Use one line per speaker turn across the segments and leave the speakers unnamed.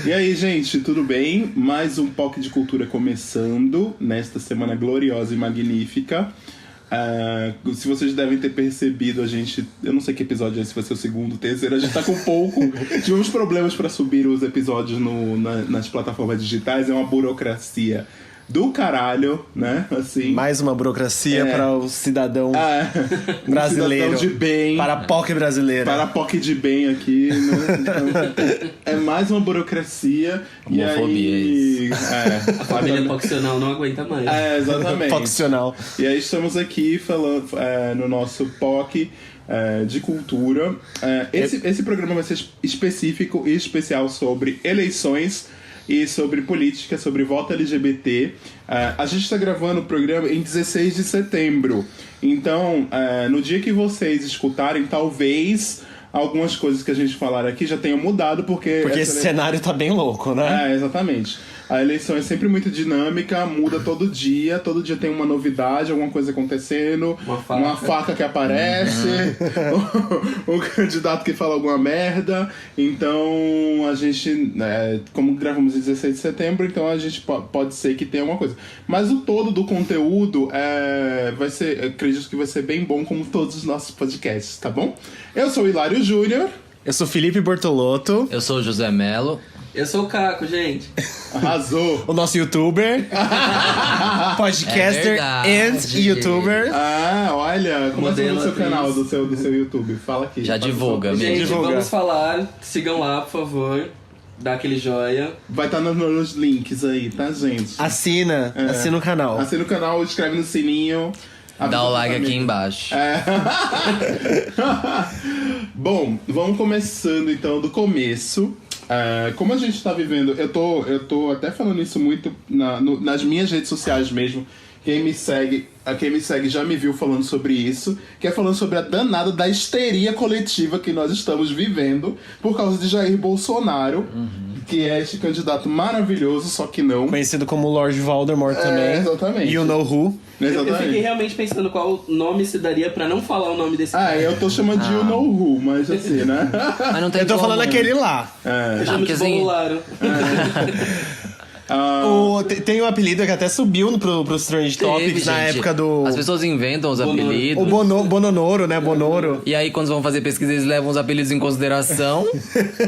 E aí, gente, tudo bem? Mais um POC de Cultura começando nesta semana gloriosa e magnífica. Se vocês devem ter percebido, eu não sei que episódio é esse, vai ser o segundo, terceiro, a gente tá com pouco. Tivemos problemas para subir os episódios nas plataformas digitais, é uma burocracia do caralho, né? Assim,
mais uma burocracia para o cidadão brasileiro.
Cidadão de bem.
Para a POC brasileira.
Para a POC de bem aqui, né? Então, é mais uma burocracia.
Homofobia,
e aí,
a família Poccional não aguenta mais.
Exatamente.
Poccional.
E aí estamos aqui falando no nosso POC de cultura. Esse programa vai ser específico e especial sobre eleições e sobre política, sobre voto LGBT. A gente está gravando o programa em 16 de setembro. Então, no dia que vocês escutarem, talvez algumas coisas que a gente falar aqui já tenham mudado, porque
esse cenário tá bem louco, né?
Exatamente. A eleição é sempre muito dinâmica, muda todo dia tem uma novidade, alguma coisa acontecendo, uma faca que aparece, um candidato que fala alguma merda. Então a gente, como gravamos em 16 de setembro, então a gente pode ser que tenha alguma coisa. Mas o todo do conteúdo vai ser, acredito que vai ser bem bom, como todos os nossos podcasts, tá bom? Eu sou o Hilário Júnior.
Eu sou Felipe Bortolotto.
Eu sou o José Melo.
Eu sou o Caco, gente.
Arrasou.
O nosso youtuber. Podcaster and youtuber.
Olha, como é o seu canal do seu YouTube? Fala aqui.
Já divulga,
gente, vamos falar. Sigam lá, por favor. Dá aquele joia. Vai
estar nos links aí, tá, gente?
Assina o canal.
Assina o canal, escreve no sininho.
Dá o like aqui embaixo.
Bom, vamos começando então do começo. Como a gente tá vivendo, eu tô até falando isso muito nas minhas redes sociais mesmo. Quem me segue já me viu falando sobre isso, que é falando sobre a danada da histeria coletiva que nós estamos vivendo por causa de Jair Bolsonaro, que é este candidato maravilhoso, só que não.
Conhecido como Lord Voldemort também.
Exatamente.
You know who.
Eu fiquei realmente pensando qual nome se daria pra não falar o nome desse cara.
Eu tô chamando de You know who, mas assim, né?
Mas não tem
eu tô falando aquele lá.
Eu chamo de Bolularo.
Tem um apelido que até subiu pros Strange Topics na época do...
As pessoas inventam os apelidos.
O Bononoro, né? Bonoro.
E aí, quando vão fazer pesquisa, eles levam os apelidos em consideração.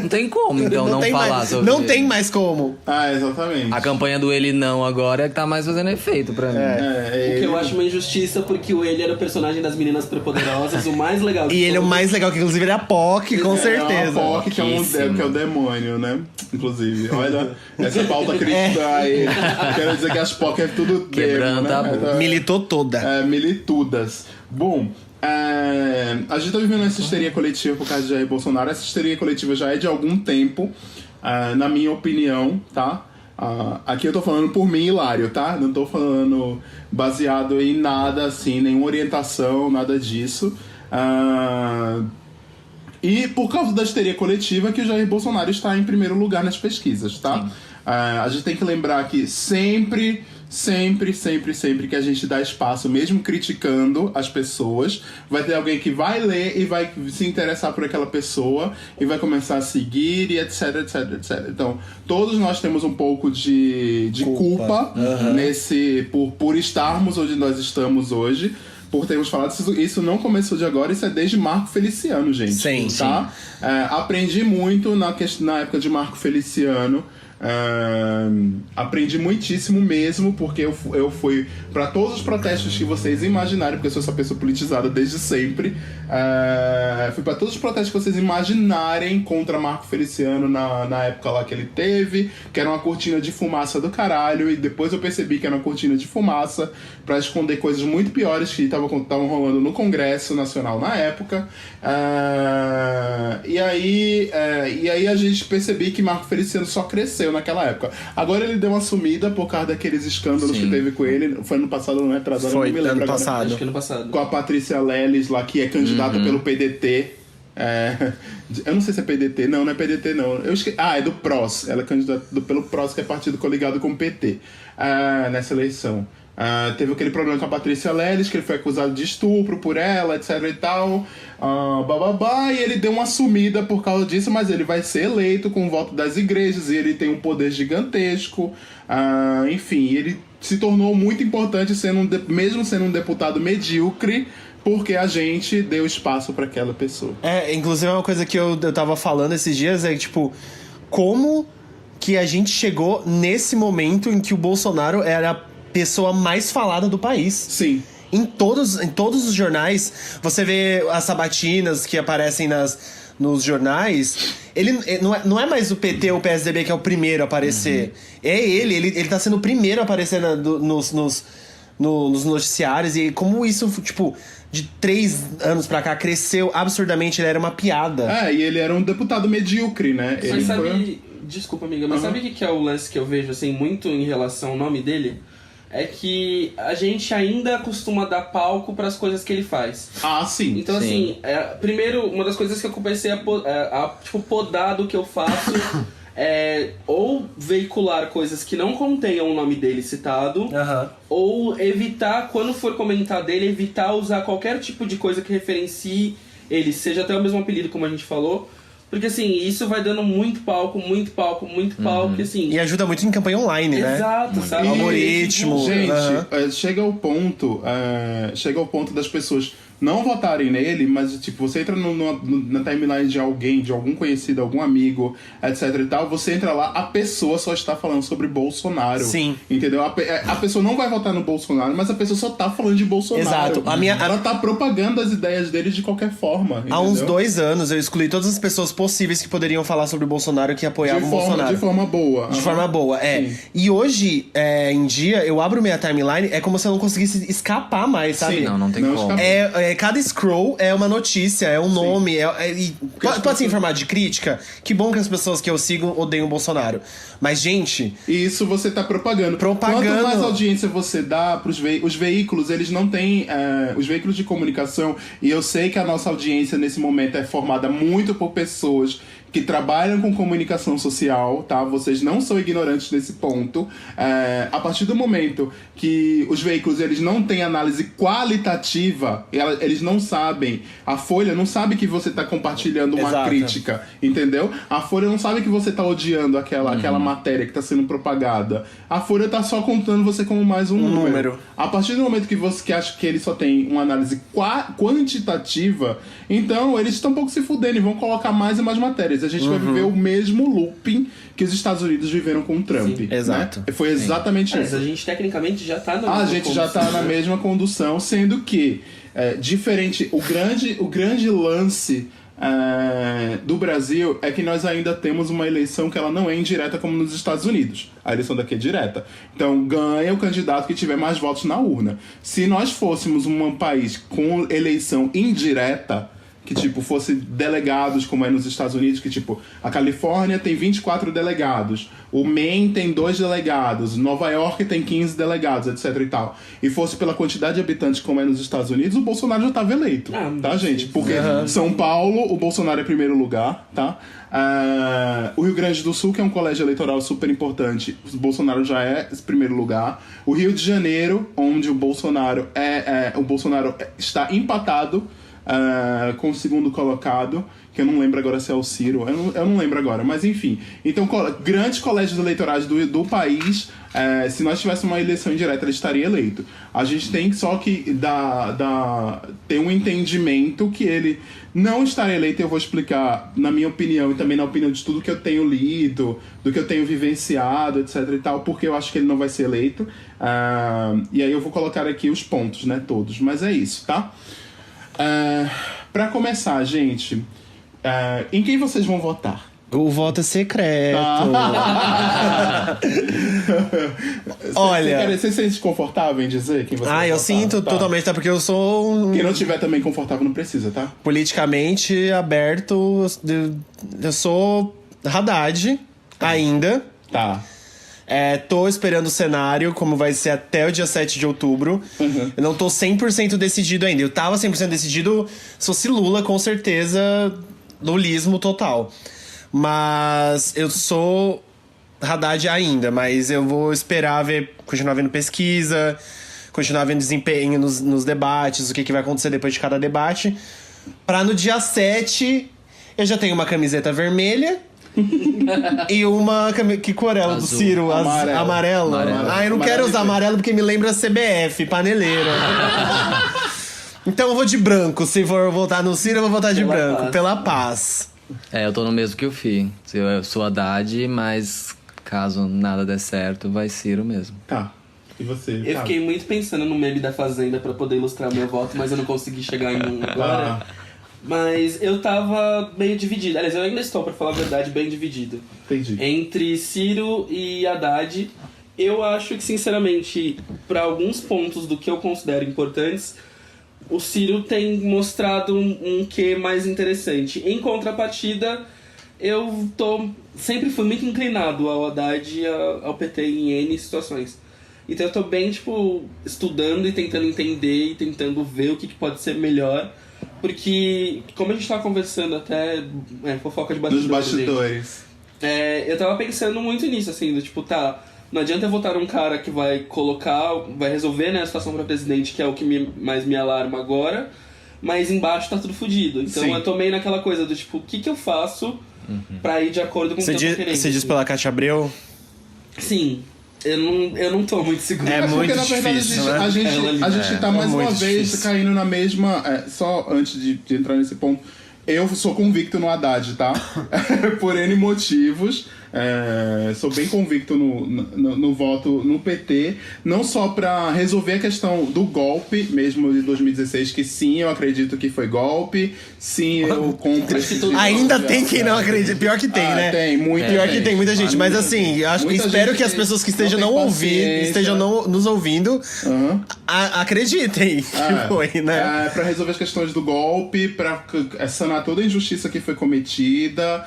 Não tem como, então, não falar sobre
Não tem mais como.
Exatamente.
A campanha do Ele Não agora é que tá mais fazendo efeito pra mim.
O que eu acho uma injustiça, porque o Ele era o personagem das Meninas Prepoderosas, o mais legal.
E ele é o mais legal, que inclusive ele é a POC, com certeza.
É a POC, que é o demônio, né? Inclusive, olha, essa pauta crítica aí. Quero dizer que as POC é tudo
quebrando,
né?
Militou toda.
Militudas. Bom, a gente tá vivendo essa histeria coletiva por causa de Jair Bolsonaro. Essa histeria coletiva já é de algum tempo, na minha opinião, tá? Aqui eu tô falando por mim, Hilário, tá? Não tô falando baseado em nada, assim, nenhuma orientação, nada disso. E por causa da histeria coletiva que o Jair Bolsonaro está em primeiro lugar nas pesquisas, tá? A gente tem que lembrar que sempre que a gente dá espaço, mesmo criticando as pessoas, vai ter alguém que vai ler e vai se interessar por aquela pessoa e vai começar a seguir e etc. Então, todos nós temos um pouco de culpa por estarmos onde nós estamos hoje. Por termos falado, isso não começou de agora, isso é desde Marco Feliciano, gente.
Sim,
tá? Aprendi muito na época de Marco Feliciano. Aprendi muitíssimo mesmo, porque eu fui para todos os protestos que vocês imaginarem, porque eu sou essa pessoa politizada desde sempre. Fui para todos os protestos que vocês imaginarem contra Marco Feliciano na época lá que ele teve, que era uma cortina de fumaça do caralho, e depois eu percebi que era uma cortina de fumaça para esconder coisas muito piores que estavam rolando no Congresso Nacional na época. E aí a gente percebi que Marco Feliciano só cresceu naquela época. Agora ele deu uma sumida por causa daqueles escândalos que teve com ele. Foi ano passado, não é atrasado?
Foi,
não me lembro
ano
agora.
passado.
Acho que ano passado.
Com a Patrícia Leles lá, que é candidata pelo PDT. Eu não sei se é PDT. Não é PDT não. É do PROS. Ela é candidata pelo PROS, que é partido coligado com o PT. Nessa eleição. Teve aquele problema com a Patrícia Leles, que ele foi acusado de estupro por ela, etc e tal. E ele deu uma sumida por causa disso, mas ele vai ser eleito com o voto das igrejas e ele tem um poder gigantesco. Enfim, ele se tornou muito importante, mesmo sendo um deputado medíocre, porque a gente deu espaço para aquela pessoa.
Inclusive é uma coisa que eu tava falando esses dias, tipo, como que a gente chegou nesse momento em que o Bolsonaro era a pessoa mais falada do país.
Sim.
Em todos os jornais, você vê as sabatinas que aparecem nos jornais. Ele não é mais o PT ou o PSDB que é o primeiro a aparecer. É ele tá sendo o primeiro a aparecer nos noticiários. E como isso, tipo, de 3 anos pra cá, cresceu absurdamente. Ele era uma piada.
E ele era um deputado medíocre, né?
Mas desculpa, amiga, mas sabe o que é o lance que eu vejo, assim, muito em relação ao nome dele? É que a gente ainda costuma dar palco para as coisas que ele faz.
Sim.
Então,
sim.
assim, primeiro, uma das coisas que eu comecei a podar do que eu faço é ou veicular coisas que não contenham o nome dele citado, ou evitar, quando for comentar dele, evitar usar qualquer tipo de coisa que referencie ele, seja até o mesmo apelido, como a gente falou. Porque, assim, isso vai dando muito palco, que, assim...
E ajuda muito em campanha online, né?
Exato, sabe?
Algoritmo.
Gente, chega ao ponto das pessoas não votarem nele, mas, tipo, você entra na timeline de alguém, de algum conhecido, algum amigo, etc e tal, você entra lá, a pessoa só está falando sobre Bolsonaro.
Sim.
Entendeu? A pessoa não vai votar no Bolsonaro, mas a pessoa só tá falando de Bolsonaro.
Exato.
Ela tá propagando as ideias dele de qualquer forma, entendeu?
Há uns 2 anos, eu excluí todas as pessoas possíveis que poderiam falar sobre o Bolsonaro, que apoiavam o Bolsonaro.
De forma boa.
De forma boa,
Sim.
E hoje, em dia, eu abro minha timeline, é como se eu não conseguisse escapar mais, sabe?
Sim.
Não tem como.
Cada scroll é uma notícia, é um nome. Pode ser em formato de crítica. Que bom que as pessoas que eu sigo odeiam o Bolsonaro. Mas, gente...
Isso você tá propagando. Quanto mais audiência você dá pros os veículos, eles não têm... os veículos de comunicação, e eu sei que a nossa audiência nesse momento é formada muito por pessoas que trabalham com comunicação social, tá? Vocês não são ignorantes nesse ponto. A partir do momento que os veículos eles não têm análise qualitativa, eles não sabem. A Folha não sabe que você tá compartilhando uma crítica, entendeu? A Folha não sabe que você tá odiando aquela matéria que tá sendo propagada. A Folha tá só contando você como mais um número. A partir do momento que você acha que ele só tem uma análise quantitativa, então eles estão um pouco se fudendo e vão colocar mais e mais matérias. A gente vai viver o mesmo looping que os Estados Unidos viveram com o Trump.
Sim, exato.
Né? Foi exatamente isso.
Mas a gente tecnicamente já tá na mesma
A gente já tá na mesma condução, sendo que diferente, o grande lance do Brasil é que nós ainda temos uma eleição que ela não é indireta como nos Estados Unidos. A eleição daqui é direta. Então ganha o candidato que tiver mais votos na urna. Se nós fôssemos um país com eleição indireta, que, tipo, fosse delegados, como é nos Estados Unidos, que, tipo, a Califórnia tem 24 delegados, o Maine tem 2 delegados, Nova York tem 15 delegados, etc e tal, e fosse pela quantidade de habitantes, como é nos Estados Unidos, o Bolsonaro já estava eleito, tá, gente? Porque São Paulo, o Bolsonaro é primeiro lugar, tá? O Rio Grande do Sul, que é um colégio eleitoral super importante, o Bolsonaro já é esse primeiro lugar. O Rio de Janeiro, onde o Bolsonaro está empatado com o segundo colocado, que eu não lembro agora se é o Ciro, eu não lembro agora, mas enfim. Então, grandes colégios eleitorais do país, se nós tivéssemos uma eleição indireta, ele estaria eleito. A gente tem só que ter um entendimento que ele não estará eleito. Eu vou explicar, na minha opinião, e também na opinião de tudo que eu tenho lido, do que eu tenho vivenciado, etc e tal, porque eu acho que ele não vai ser eleito. E aí eu vou colocar aqui os pontos, né, todos. Mas é isso, tá? Pra começar, gente, em quem vocês vão votar?
O voto é secreto. Olha...
Você se sente confortável em dizer quem você vai votar?
Eu sinto totalmente, tá? Porque eu sou...
Quem não tiver também confortável não precisa, tá?
Politicamente aberto, eu sou Haddad ainda.
Tá.
Tô esperando o cenário, como vai ser até o dia 7 de outubro. Eu não tô 100% decidido ainda. Eu tava 100% decidido, se fosse Lula, com certeza, lulismo total. Mas eu sou Haddad ainda, mas eu vou esperar continuar vendo pesquisa, continuar vendo desempenho nos debates, o que vai acontecer depois de cada debate. Pra no dia 7, eu já tenho uma camiseta vermelha e uma... Que cor é ela do Ciro? Amarelo. Ah, eu não quero usar amarelo porque me lembra CBF, paneleira. Então eu vou de branco. Se for votar no Ciro, eu vou votar de branco. Pela paz.
Eu tô no mesmo que o Fih. Eu sou Haddad, mas caso nada der certo, vai Ciro mesmo.
Tá. E você?
Eu fiquei muito pensando no meme da Fazenda pra poder ilustrar meu voto, mas eu não consegui chegar em um agora. Mas eu tava meio dividido. Aliás, eu ainda estou, pra falar a verdade, bem dividido.
Entendi.
Entre Ciro e Haddad. Eu acho que, sinceramente, pra alguns pontos do que eu considero importantes, o Ciro tem mostrado um quê mais interessante. Em contrapartida, eu sempre fui muito inclinado ao Haddad e ao PT em N situações. Então eu tô bem, estudando e tentando entender e tentando ver o que pode ser melhor. Porque, como a gente tava conversando até, fofoca de bastidores.
Dos bastidores.
Eu tava pensando muito nisso, assim, não adianta eu votar um cara que vai resolver, né, a situação pra presidente, que é o que mais me alarma agora, mas embaixo tá tudo fodido. Então eu tô meio naquela coisa do o que eu faço pra ir de acordo com o que eu tô querendo.
Você diz pela Cátia Abreu?
Sim. Eu não tô muito seguro.
Muito
porque, na verdade,
difícil, né?
a gente tá mais uma vez
difícil.
caindo na mesma... só antes de entrar nesse ponto, eu sou convicto no Haddad, tá? Por N motivos. Sou bem convicto no voto no PT, não só pra resolver a questão do golpe mesmo de 2016, que sim, eu acredito que foi golpe, sim, eu compro esse tipo
Ainda tem quem não acredita, pior que tem, né?
Tem,
pior que tem muita gente, mas assim, espero que as pessoas que estejam nos ouvindo acreditem que foi, né?
Pra resolver as questões do golpe, pra sanar toda a injustiça que foi cometida,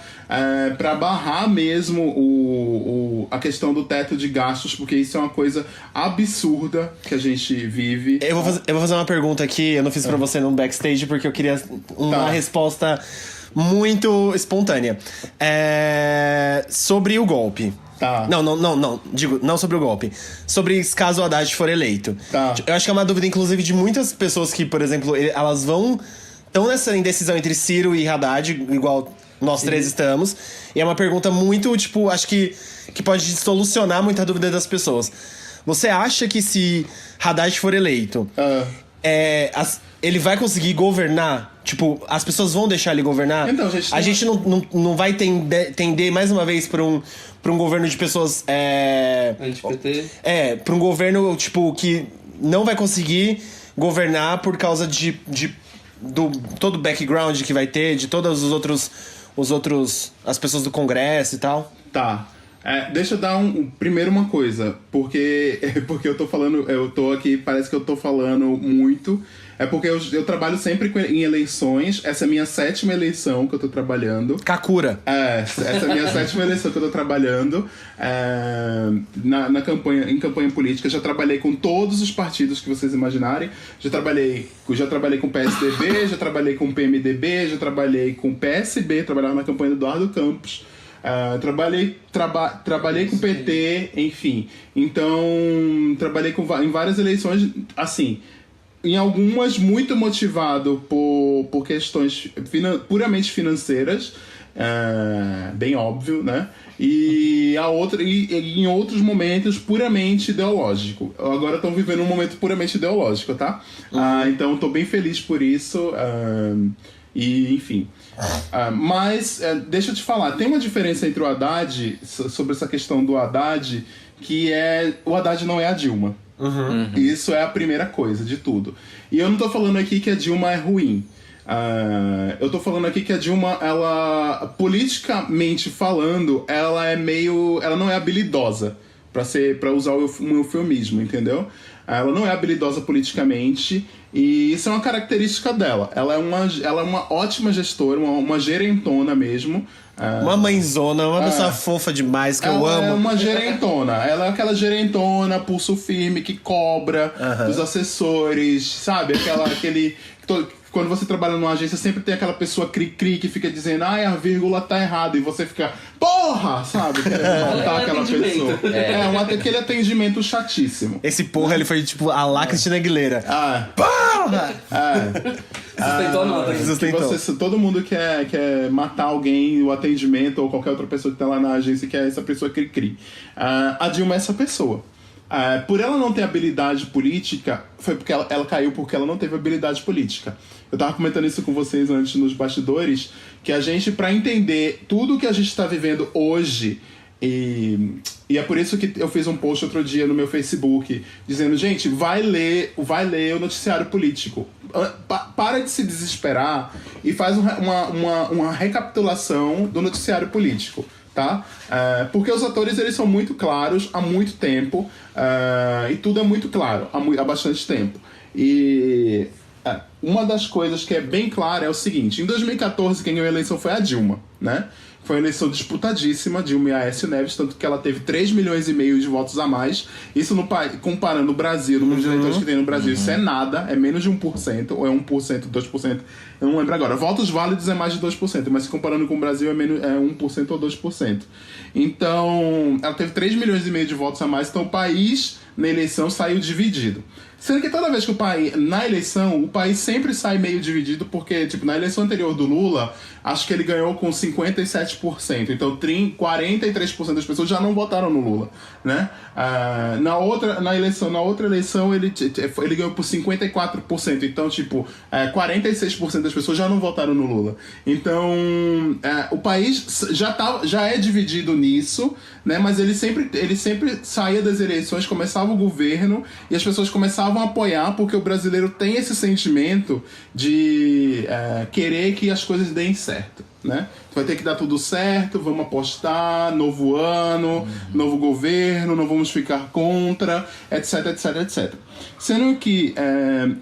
pra barrar mesmo a questão do teto de gastos, porque isso é uma coisa absurda que a gente vive.
Eu vou fazer uma pergunta aqui, eu não fiz pra você no backstage porque eu queria uma resposta muito espontânea. Sobre o golpe.
Tá.
Não. Digo, não sobre o golpe. Sobre caso o Haddad for eleito.
Tá.
Eu acho que é uma dúvida, inclusive, de muitas pessoas que, por exemplo, elas estão nessa indecisão entre Ciro e Haddad, igual nós três estamos. E é uma pergunta muito, acho que pode solucionar muita dúvida das pessoas. Você acha que se Haddad for eleito, ele vai conseguir governar? As pessoas vão deixar ele governar?
Então,
a gente não vai tender mais uma vez pra um governo de pessoas...
Anti-PT?
Pra um governo, que não vai conseguir governar por causa do todo o background que vai ter, de todos os outros as pessoas do Congresso e tal.
Tá. Deixa eu dar primeiro uma coisa, porque eu tô falando, eu tô aqui, parece que eu tô falando muito, porque eu trabalho sempre em eleições, essa é a minha 7ª eleição que eu tô trabalhando.
Kakura.
Essa é a minha 7ª eleição que eu tô trabalhando em campanha política. Já trabalhei com todos os partidos que vocês imaginarem. Já trabalhei com o PSDB, já trabalhei com o PMDB, já trabalhei com o PSB, trabalhava na campanha do Eduardo Campos. Trabalhei com o PT, enfim. Então, trabalhei em várias eleições, assim, em algumas muito motivado por questões puramente financeiras, bem óbvio, né? E em outros momentos puramente ideológico. Agora estão vivendo um momento puramente ideológico, tá? Então, estou bem feliz por isso. E, enfim. Mas, deixa eu te falar, tem uma diferença entre o Haddad, sobre essa questão do Haddad, que o Haddad não é a Dilma. Isso é a primeira coisa de tudo. E eu não tô falando aqui que a Dilma é ruim. Eu tô falando aqui que a Dilma, ela, politicamente falando, ela não é habilidosa, pra usar um eufemismo, entendeu? Ela não é habilidosa politicamente, e isso é uma característica dela. Ela é uma ótima gestora, uma gerentona mesmo.
Uma mãezona, uma pessoa fofa demais, que eu amo.
Ela é uma gerentona. Ela é aquela gerentona, pulso firme, que cobra dos assessores, sabe? quando você trabalha numa agência, sempre tem aquela pessoa cri-cri que fica dizendo, a vírgula tá errada, e você fica, porra, sabe? Matar aquela pessoa. Aquele atendimento chatíssimo.
Esse porra, ele foi tipo a lá Cristina Aguilera. Porra!
Sustentou a nota.
Todo mundo quer matar alguém, o atendimento ou qualquer outra pessoa que tá lá na agência, que é essa pessoa cri-cri. A Dilma é essa pessoa. Por ela não ter habilidade política, foi porque ela caiu porque ela não teve habilidade política. Eu tava comentando isso com vocês antes nos bastidores, que a gente, pra entender tudo que a gente tá vivendo hoje, e é por isso que eu fiz um post outro dia no meu Facebook, dizendo, gente, vai ler o noticiário político. Para de se desesperar e faz uma recapitulação do noticiário político. Tá? Porque os atores, eles são muito claros há muito tempo, e tudo é muito claro há bastante tempo. E uma das coisas que é bem clara é o seguinte: em 2014 quem ganhou a eleição foi a Dilma, né? Foi uma eleição disputadíssima, Dilma e Aécio Neves, tanto que ela teve 3,5 milhões de votos a mais. Isso, comparando o Brasil, o número de eleitores que tem no Brasil, isso é nada, é menos de 1%, ou é 1%, 2%, eu não lembro agora. Votos válidos é mais de 2%, mas se comparando com o Brasil é 1% ou 2%. Então, ela teve 3,5 milhões de votos a mais, então o país, na eleição, saiu dividido. Sendo que toda vez que na eleição, o país sempre sai meio dividido, porque, tipo, na eleição anterior do Lula, acho que ele ganhou com 57%. Então, 43% das pessoas já não votaram no Lula, né? Na outra eleição, ele ganhou por 54%. Então, tipo, 46% das pessoas já não votaram no Lula. Então, o país já é dividido nisso, né? Mas ele sempre saía das eleições, começava o governo e as pessoas começavam a apoiar, porque o brasileiro tem esse sentimento de querer que as coisas deem certo, né? Vai ter que dar tudo certo, vamos apostar, novo ano, novo governo, não vamos ficar contra, etc, etc, etc. Sendo que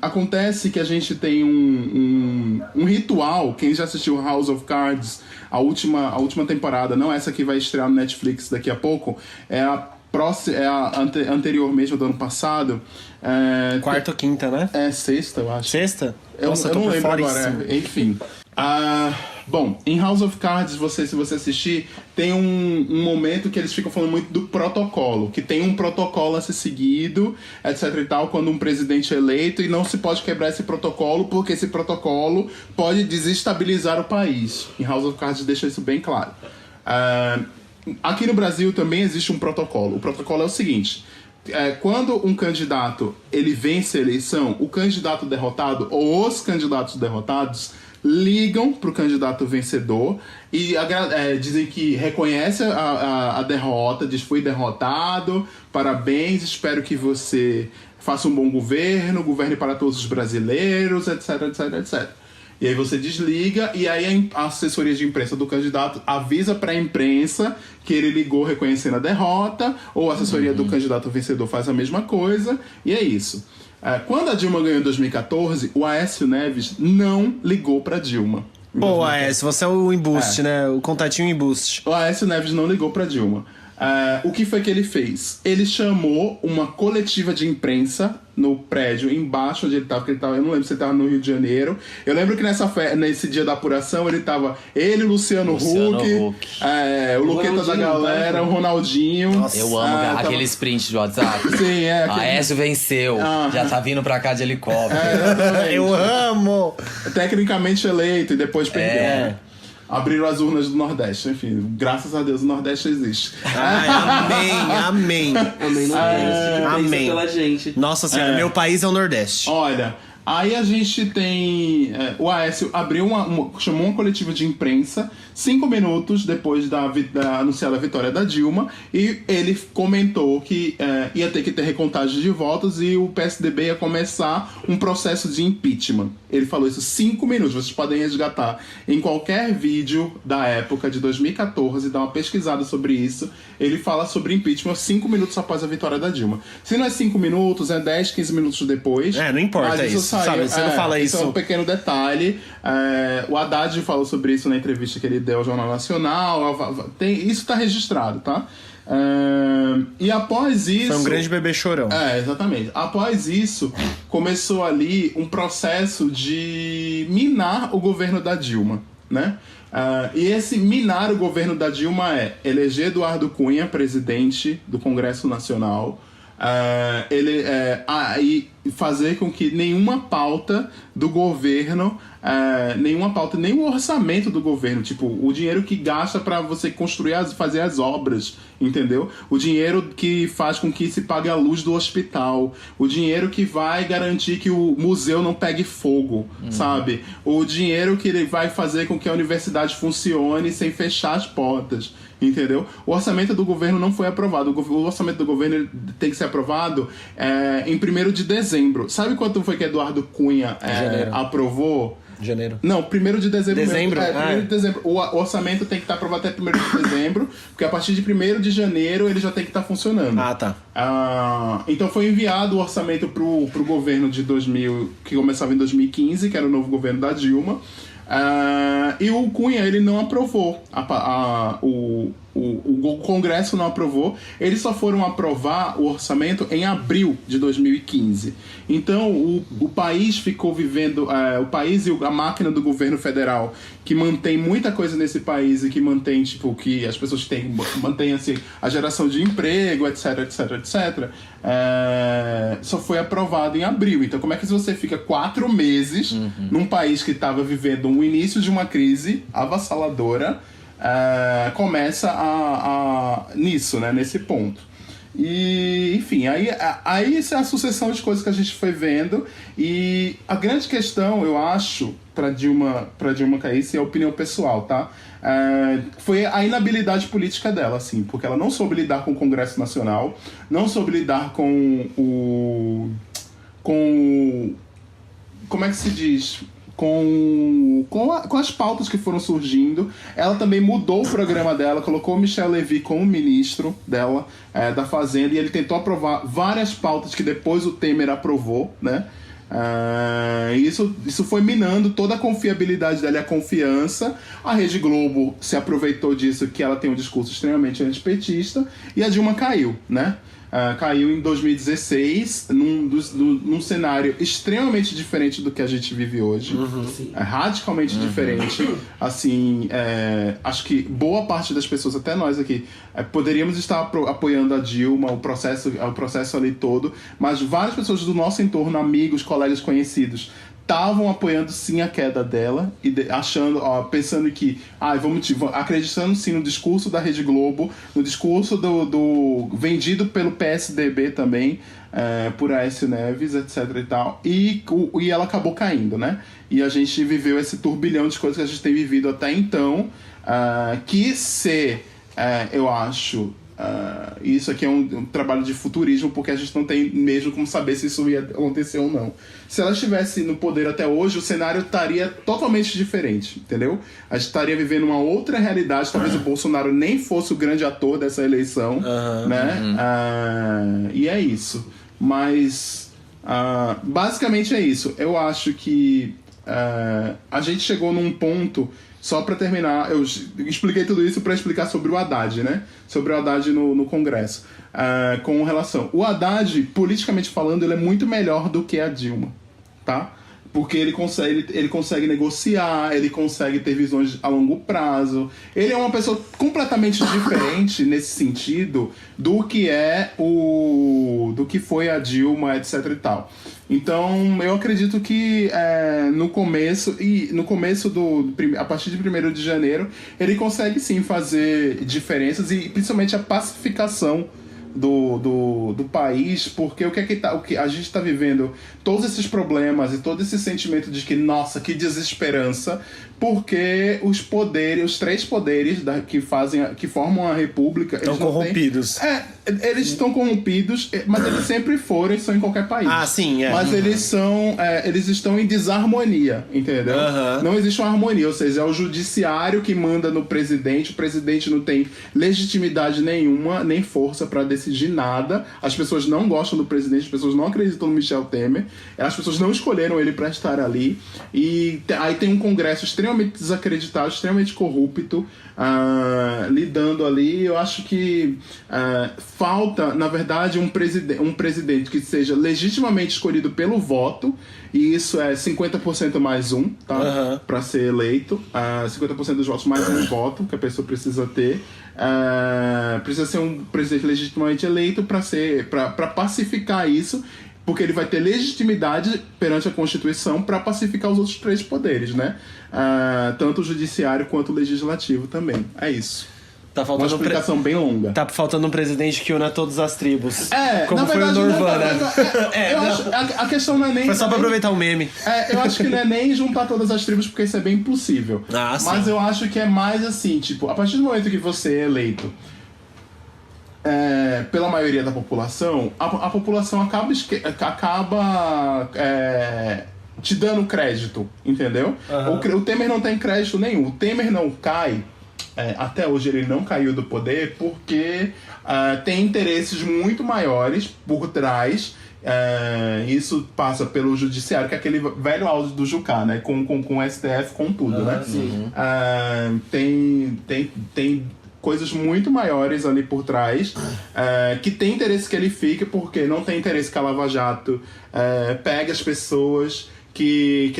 acontece que a gente tem um ritual. Quem já assistiu House of Cards, a última temporada, não essa que vai estrear no Netflix daqui a pouco, é a anterior mesmo, do ano passado.
Quarta ou quinta, né?
É sexta, eu acho.
Sexta?
Nossa, eu não lembro agora. Enfim. Bom, em House of Cards, se você assistir, tem um momento que eles ficam falando muito do protocolo, que tem um protocolo a ser seguido, etc e tal, quando um presidente é eleito, e não se pode quebrar esse protocolo, porque esse protocolo pode desestabilizar o país. Em House of Cards deixa isso bem claro. Aqui no Brasil também existe um protocolo. O protocolo é o seguinte: quando um candidato ele vence a eleição, o candidato derrotado ou os candidatos derrotados ligam pro candidato vencedor e dizem que reconhece a derrota, diz: fui derrotado, parabéns, espero que você faça um bom governo, governe para todos os brasileiros, etc, etc, etc. E aí você desliga, e aí a assessoria de imprensa do candidato avisa para a imprensa que ele ligou reconhecendo a derrota, ou a assessoria do candidato vencedor faz a mesma coisa, e é isso. Quando a Dilma ganhou em 2014, o Aécio Neves não ligou para Dilma.
Pô, Aécio, você é o embuste, né? O contatinho embuste.
O Aécio Neves não ligou para Dilma. O que foi que ele fez? Ele chamou uma coletiva de imprensa no prédio embaixo onde ele estava, eu não lembro se ele estava no Rio de Janeiro. Eu lembro que nesse dia da apuração ele, Luciano Huck, o Luqueta da galera, o Ronaldinho.
Nossa, eu amo aqueles prints de WhatsApp.
Sim,
Aécio venceu, já tá vindo pra cá de helicóptero.
Eu amo!
Tecnicamente eleito e depois perdeu. Abriram as urnas do Nordeste, enfim, graças a Deus o Nordeste existe.
Amém.
Amém, Nordeste.
Amém.
Pela gente.
Nossa Senhora, meu país é o Nordeste.
Olha, aí a gente tem... o Aécio abriu chamou uma coletiva de imprensa 5 minutos depois da anunciada a vitória da Dilma, e ele comentou que ia ter que ter recontagem de votos e o PSDB ia começar um processo de impeachment. Ele falou isso 5 minutos, vocês podem resgatar em qualquer vídeo da época de 2014, dar uma pesquisada sobre isso. Ele fala sobre impeachment 5 minutos após a vitória da Dilma. Se não é 5 minutos, é 10, 15 minutos depois.
Não importa isso, sabe? Você não fala isso.
Então, um pequeno detalhe. O Haddad falou sobre isso na entrevista que ele deu ao Jornal Nacional. Isso tá registrado, tá? E após isso...
Foi um grande bebê chorão.
Exatamente. Após isso, começou ali um processo de minar o governo da Dilma, né? E esse minar o governo da Dilma é eleger Eduardo Cunha presidente do Congresso Nacional, e fazer com que nenhuma pauta do governo, nem o orçamento do governo, tipo, o dinheiro que gasta para você construir, fazer as obras, entendeu? O dinheiro que faz com que se pague a luz do hospital, o dinheiro que vai garantir que o museu não pegue fogo, sabe? O dinheiro que ele vai fazer com que a universidade funcione sem fechar as portas, entendeu? O orçamento do governo não foi aprovado. O orçamento do governo tem que ser aprovado em 1º de dezembro. Sabe quanto foi que Eduardo Cunha aprovou?
Janeiro.
Não, 1º de dezembro.
Dezembro?
1º de dezembro. O orçamento tem que estar aprovado até 1º de dezembro, porque a partir de 1º de janeiro ele já tem que estar funcionando.
Tá.
Então foi enviado o orçamento pro governo de 2000, que começava em 2015, que era o novo governo da Dilma. E o Cunha, ele não aprovou. O Congresso não aprovou. Eles só foram aprovar o orçamento em abril de 2015. Então o país ficou vivendo, o país e a máquina do governo federal, que mantém muita coisa nesse país e que mantém, tipo, que as pessoas mantém assim, a geração de emprego, etc, etc, etc, só foi aprovado em abril. Então como é que você fica 4 meses num país que estava vivendo o início de uma crise avassaladora, começa nisso, né, nesse ponto. E, enfim, aí essa é a sucessão de coisas que a gente foi vendo. E a grande questão, eu acho, pra Dilma cair, isso é a opinião pessoal, tá? Foi a inabilidade política dela, assim, porque ela não soube lidar com o Congresso Nacional, não soube lidar com como é que se diz? Com as pautas que foram surgindo. Ela também mudou o programa dela, colocou o Michel Levy como ministro dela, da Fazenda, e ele tentou aprovar várias pautas que depois o Temer aprovou, né? Isso foi minando toda a confiabilidade dela e a confiança. A Rede Globo se aproveitou disso, que ela tem um discurso extremamente antipetista, e a Dilma caiu, né? Caiu em 2016, num cenário extremamente diferente do que a gente vive hoje. Radicalmente diferente. Assim, acho que boa parte das pessoas, até nós aqui, poderíamos estar apoiando a Dilma, o processo ali todo, mas várias pessoas do nosso entorno, amigos, colegas, conhecidos, estavam apoiando sim a queda dela e pensando que acreditando sim no discurso da Rede Globo, no discurso do vendido pelo PSDB também, por Aécio Neves, etc e tal, e ela acabou caindo, né? E a gente viveu esse turbilhão de coisas que a gente tem vivido até então, eu acho. Isso aqui é um trabalho de futurismo, porque a gente não tem mesmo como saber se isso ia acontecer ou não. Se ela estivesse no poder até hoje, o cenário estaria totalmente diferente, entendeu? A gente estaria vivendo uma outra realidade. Talvez o Bolsonaro nem fosse o grande ator dessa eleição, né? E é isso. Mas basicamente é isso. Eu acho que a gente chegou num ponto. Só pra terminar, eu expliquei tudo isso pra explicar sobre o Haddad, né? Sobre o Haddad no Congresso. Com relação... O Haddad, politicamente falando, ele é muito melhor do que a Dilma, tá? Porque ele consegue negociar, ele consegue ter visões a longo prazo. Ele é uma pessoa completamente diferente nesse sentido do que foi a Dilma, etc e tal. Então, eu acredito que no começo, a partir de 1º de janeiro, ele consegue sim fazer diferenças e principalmente a pacificação do país, porque o que a gente está vivendo, todos esses problemas e todo esse sentimento de que, nossa, que desesperança, porque os 3 poderes que formam a república
estão corrompidos.
Eles estão corrompidos, mas eles sempre foram e são em qualquer país.
Sim,
Mas eles estão em desarmonia, entendeu? Não existe uma harmonia, ou seja, é o judiciário que manda no presidente, o presidente não tem legitimidade nenhuma, nem força para decidir decidir nada. As pessoas não gostam do presidente, as pessoas não acreditam no Michel Temer, as pessoas não escolheram ele para estar ali. E aí tem um Congresso extremamente desacreditado, extremamente corrupto, lidando ali. Eu acho que falta, na verdade, um presidente que seja legitimamente escolhido pelo voto, e isso é 50% mais um, tá? Para ser eleito. 50% dos votos mais um voto que a pessoa precisa ter. Precisa ser um presidente legitimamente eleito para pacificar isso, porque ele vai ter legitimidade perante a Constituição para pacificar os outros 3 poderes, né? Tanto o judiciário quanto o legislativo também. É isso.
Tá faltando
uma explicação bem longa.
Tá faltando um presidente que una todas as tribos.
Como foi o
Nirvana.
Eu acho, a questão não é nem...
Foi só pra aproveitar o meme.
Eu acho que não é nem juntar todas as tribos, porque isso é bem impossível. Mas eu acho que é mais assim, tipo, a partir do momento que você é eleito pela maioria da população, a população acaba te dando crédito, entendeu? O Temer não tem crédito nenhum. O Temer não cai, até hoje ele não caiu do poder, porque tem interesses muito maiores por trás. Isso passa pelo judiciário, que é aquele velho áudio do Jucá, né? Com o STF, com tudo, né? Tem coisas muito maiores ali por trás, que tem interesse que ele fique, porque não tem interesse que a Lava Jato pegue as pessoas, que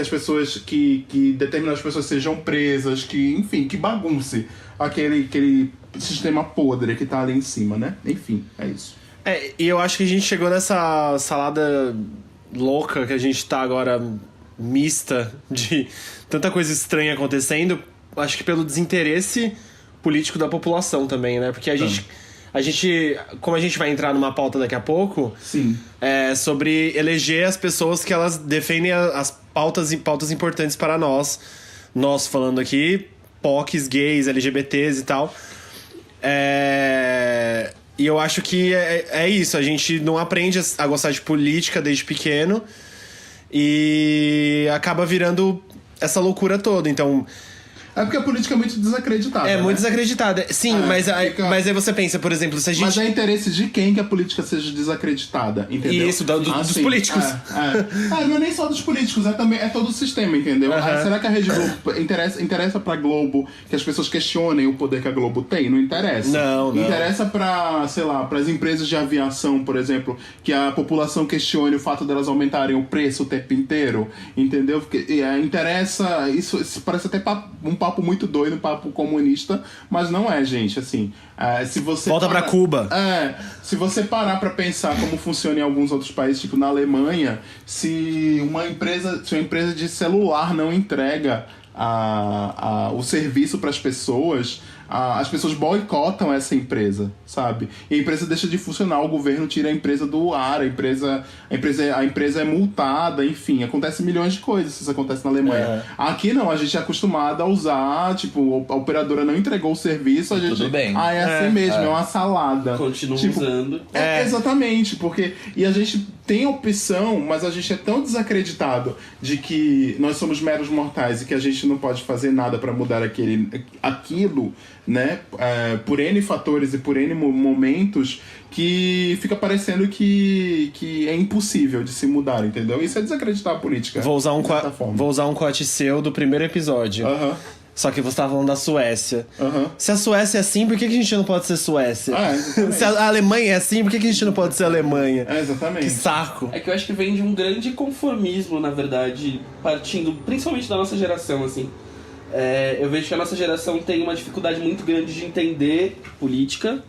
determinadas pessoas sejam presas, enfim, que bagunce aquele sistema podre que tá ali em cima, né? Enfim, é isso.
E eu acho que a gente chegou nessa salada louca que a gente tá agora, mista, de tanta coisa estranha acontecendo, acho que pelo desinteresse político da população também, né? Porque a gente, como a gente vai entrar numa pauta daqui a pouco,
sim,
sobre eleger as pessoas que elas defendem as pautas importantes para nós falando aqui, POCs, gays, LGBTs e tal. E eu acho que é isso, a gente não aprende a gostar de política desde pequeno e acaba virando essa loucura toda, então...
porque a política é muito desacreditada.
Muito desacreditada. Sim, mas aí você pensa, por exemplo, se a gente...
Mas é interesse de quem que a política seja desacreditada, entendeu?
Isso, dos políticos.
Não é nem só dos políticos, é todo o sistema, entendeu? Será que a Rede Globo interessa pra Globo que as pessoas questionem o poder que a Globo tem? Não interessa.
Não.
Interessa pra, sei lá, pras empresas de aviação, por exemplo, que a população questione o fato delas aumentarem o preço o tempo inteiro, entendeu? Porque interessa... Isso parece até um papo muito doido, um papo comunista, mas não é, gente, assim, se você
volta pra Cuba.
Se você parar pra pensar como funciona em alguns outros países, tipo na Alemanha, se uma empresa de celular não entrega o serviço para as pessoas boicotam essa empresa, sabe? E a empresa deixa de funcionar, o governo tira a empresa do ar, a empresa é multada, enfim, acontece milhões de coisas se isso acontece na Alemanha. Aqui não, a gente é acostumado a usar, tipo, a operadora não entregou o serviço, a gente...
Tudo bem.
É assim mesmo, é uma salada.
Continua
tipo,
usando.
Exatamente, porque... E a gente tem opção, mas a gente é tão desacreditado de que nós somos meros mortais e que a gente não pode fazer nada pra mudar aquilo, né? Por N fatores e por N momentos, que fica parecendo que é impossível de se mudar, entendeu? Isso é desacreditar a política.
Vou usar um corte seu do primeiro episódio. Só que você tava falando da Suécia. Se a Suécia é assim, por que a gente não pode ser Suécia? Se a Alemanha é assim, por que a gente não pode ser Alemanha?
Exatamente.
Que saco.
É que eu acho que vem de um grande conformismo, na verdade, partindo principalmente da nossa geração, assim. Eu vejo que a nossa geração tem uma dificuldade muito grande de entender política,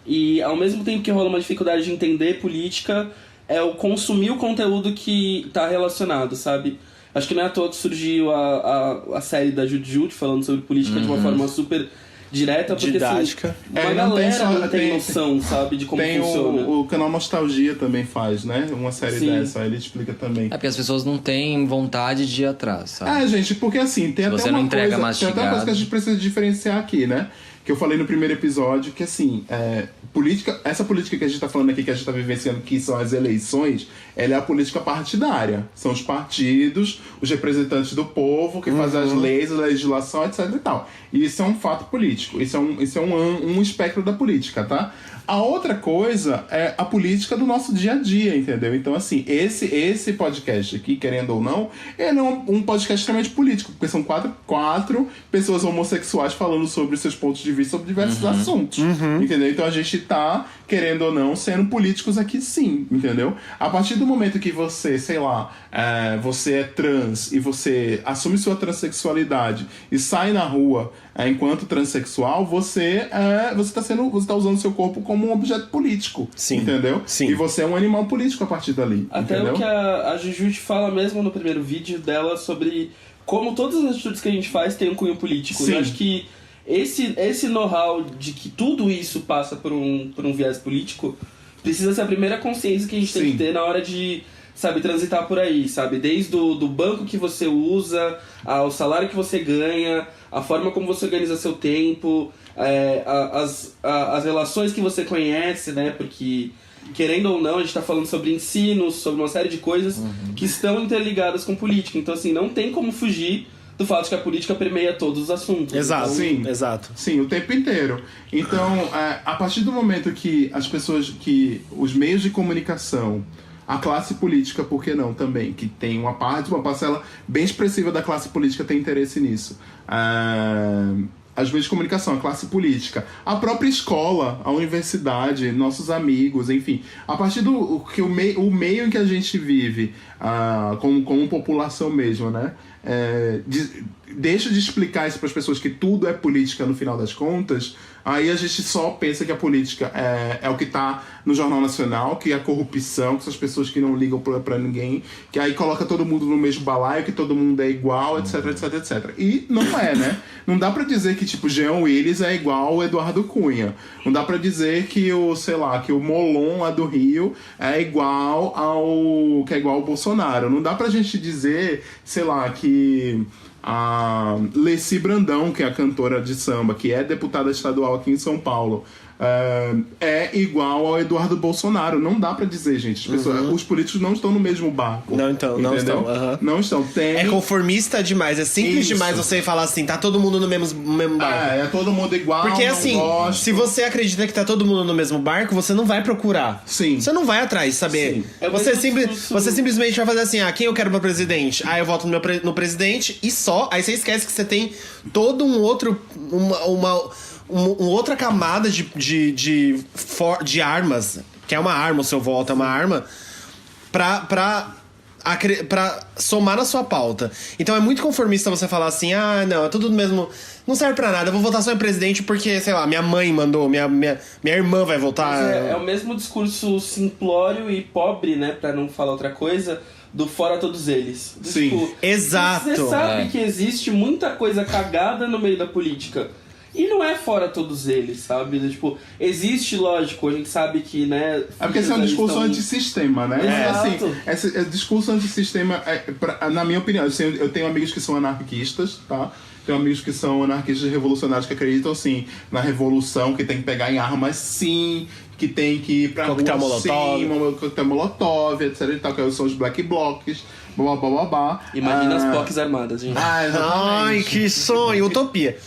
e ao mesmo tempo que rola uma dificuldade de entender política, é o consumir o conteúdo que tá relacionado, sabe? Acho que não é à toa que surgiu a série da Jude falando sobre política de uma forma super direta, porque
didática.
Assim, uma galera não tem noção, sabe, de como funciona.
O canal Nostalgia também faz, né? Uma série dessa, ele explica também.
Porque as pessoas não têm vontade de ir atrás, sabe?
Gente, porque assim, tem até uma coisa que a gente precisa diferenciar aqui, né? Que eu falei no primeiro episódio, que assim, essa política que a gente tá falando aqui, que a gente tá vivenciando, que são as eleições, ela é a política partidária. São os partidos, os representantes do povo, que fazem as leis, a legislação, etc e tal. E isso é um fato político. Isso é um espectro da política, tá? A outra coisa é a política do nosso dia a dia, entendeu? Então, assim, esse podcast aqui, querendo ou não, ele é um podcast extremamente político, porque são quatro pessoas homossexuais falando sobre seus pontos de vista sobre diversos assuntos, entendeu? Então a gente tá, querendo ou não, sendo políticos aqui sim, entendeu? A partir do momento que você, sei lá, você é trans e você assume sua transexualidade e sai na rua enquanto transexual, você tá usando seu corpo como um objeto político, entendeu?
Sim.
E você é um animal político a partir dali,
Até
entendeu?
o que a Jujute fala mesmo no primeiro vídeo dela sobre como todas as atitudes que a gente faz tem um cunho político.
Sim.
Eu acho que esse know-how de que tudo isso passa por um viés político precisa ser a primeira consciência que a gente tem que ter na hora de, sabe, transitar por aí, sabe? Desde do banco que você usa, ao salário que você ganha, a forma como você organiza seu tempo, as relações que você conhece, né? Porque, querendo ou não, a gente tá falando sobre ensino, sobre uma série de coisas que estão interligadas com política. Então, assim, não tem como fugir do fato de que a política permeia todos os assuntos.
Exato,
Então,
exato.
Sim, o tempo inteiro. Então, a partir do momento que os meios de comunicação, a classe política, por que não também, que tem uma parcela bem expressiva da classe política tem interesse nisso. As meios de comunicação, a classe política, a própria escola, a universidade, nossos amigos, enfim. A partir do que o meio em que a gente vive, como população mesmo, né? Deixa de explicar isso para as pessoas que tudo é política no final das contas, aí a gente só pensa que a política é o que tá no Jornal Nacional, que é a corrupção, que são as pessoas que não ligam pra ninguém, que aí coloca todo mundo no mesmo balaio, que todo mundo é igual, etc, etc, etc. E não é, né? Não dá pra dizer que, tipo, Jean Willis é igual ao Eduardo Cunha. Não dá pra dizer que que o Molon lá do Rio é igual ao Bolsonaro. Não dá pra gente dizer, sei lá, que a Leci Brandão, que é a cantora de samba, que é deputada estadual aqui em São Paulo, é igual ao Eduardo Bolsonaro. Não dá pra dizer, gente. Os políticos não estão no mesmo barco.
Não estão.
Não estão.
É conformista demais, é simples demais você falar assim, tá todo mundo no mesmo barco.
É todo mundo igual.
Porque assim,
gosto.
se você acredita que tá todo mundo no mesmo barco, você não vai procurar.
Sim.
Você não vai atrás de saber. Você simplesmente vai fazer assim, quem eu quero pra presidente? Eu voto no presidente e só. Aí você esquece que você tem todo um outro... uma outra camada de armas, que é uma arma, o seu voto é uma arma, pra somar na sua pauta. Então é muito conformista você falar assim, não, é tudo do mesmo, não serve pra nada, eu vou votar só em presidente porque, sei lá, minha mãe mandou, minha irmã vai votar.
Mas é o mesmo discurso simplório e pobre, né, pra não falar outra coisa, do fora todos eles.
Sim,
tipo,
exato.
Você sabe que existe muita coisa cagada no meio da política. E não é fora todos eles, sabe? Tipo, existe, lógico, a gente sabe que, né...
É porque esse é um discurso antissistema, né?
Exato.
Esse discurso antissistema, na minha opinião, eu tenho amigos que são anarquistas, tá? Tenho amigos que são anarquistas revolucionários que acreditam, sim, na revolução, que tem que pegar em armas, sim, que tem que ir pra
coquetel
rua,
molotov.
sim, coquetel molotov, etc e tal, que são os black blocs, blá.
Imagina as POCs armadas, gente.
Ai, que sonho, utopia.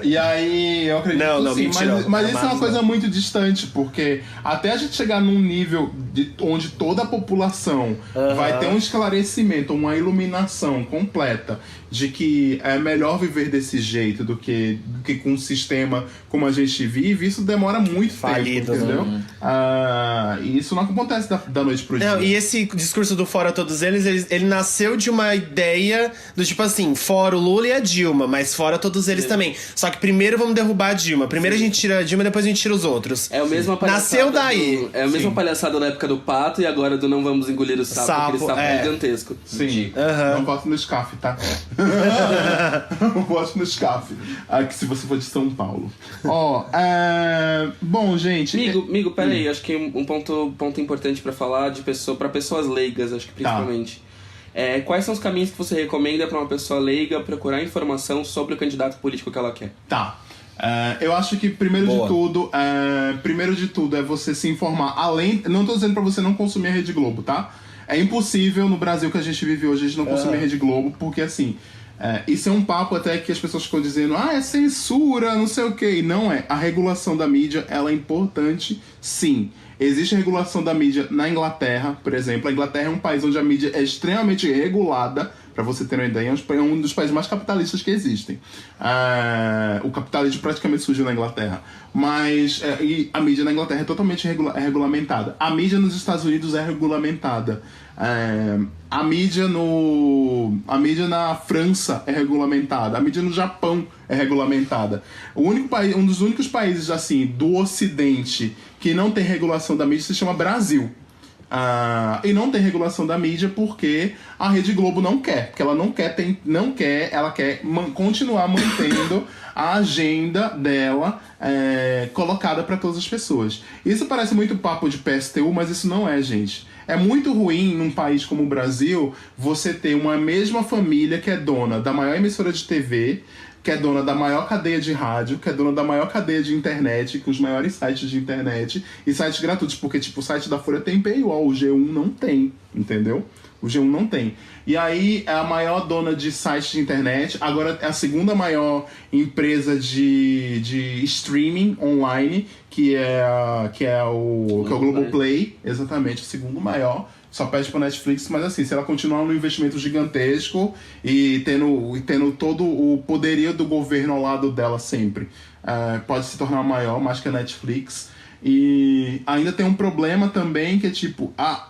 E aí eu acredito
não,
sim,
mentira,
mas isso é uma
não.
coisa muito distante, porque até a gente chegar num nível onde toda a população vai ter um esclarecimento, uma iluminação completa de que é melhor viver desse jeito do que com um sistema como a gente vive, isso demora muito
Falido,
tempo, entendeu? E isso não acontece da noite pro dia.
E esse discurso do fora todos eles, ele nasceu de uma ideia do tipo assim, fora o Lula e a Dilma, mas fora todos eles também. Só que primeiro vamos derrubar a Dilma. Primeiro a gente tira a Dilma, depois a gente tira os outros.
É a mesma palhaçada.
Nasceu daí.
É a mesma palhaçada da época do pato e agora do não vamos engolir o sapo, aquele sapo gigantesco.
Sim. Não voto no SCAF, tá? Não voto no SCAF. Que se você for de São Paulo. Bom, gente...
Amigo, peraí, acho que um ponto importante pra falar pra pessoas leigas, acho que principalmente. Quais são os caminhos que você recomenda pra uma pessoa leiga procurar informação sobre o candidato político que ela quer?
Tá. Eu acho que primeiro de tudo é você se informar não tô dizendo pra você não consumir a Rede Globo, tá? É impossível no Brasil que a gente vive hoje a gente não consumir a Rede Globo, porque assim, Isso é um papo até que as pessoas ficam dizendo, é censura, não sei o quê. E não é. A regulação da mídia, ela é importante, sim. Existe regulação da mídia na Inglaterra, por exemplo. A Inglaterra é um país onde a mídia é extremamente regulada. Pra você ter uma ideia, é um dos países mais capitalistas que existem. O capitalismo praticamente surgiu na Inglaterra. Mas e a mídia na Inglaterra é totalmente regulamentada. A mídia nos Estados Unidos é regulamentada. A mídia na França é regulamentada. A mídia no Japão é regulamentada. Um dos únicos países assim do Ocidente que não tem regulação da mídia se chama Brasil. E não tem regulação da mídia porque a Rede Globo não quer. Porque ela ela quer continuar mantendo a agenda dela colocada para todas as pessoas. Isso parece muito papo de PSTU, mas isso não é, gente. É muito ruim num país como o Brasil você ter uma mesma família que é dona da maior emissora de TV, que é dona da maior cadeia de rádio, que é dona da maior cadeia de internet, com os maiores sites de internet e sites gratuitos, porque tipo, o site da Folha tem paywall, o G1 não tem, entendeu? O G1 não tem. E aí é a maior dona de sites de internet, agora é a segunda maior empresa de streaming online, que é o Globoplay, exatamente, o segundo maior. Só pede pra Netflix, mas assim, se ela continuar no investimento gigantesco e tendo todo o poderio do governo ao lado dela sempre, pode se tornar maior, mais que a Netflix. E ainda tem um problema também que é tipo, a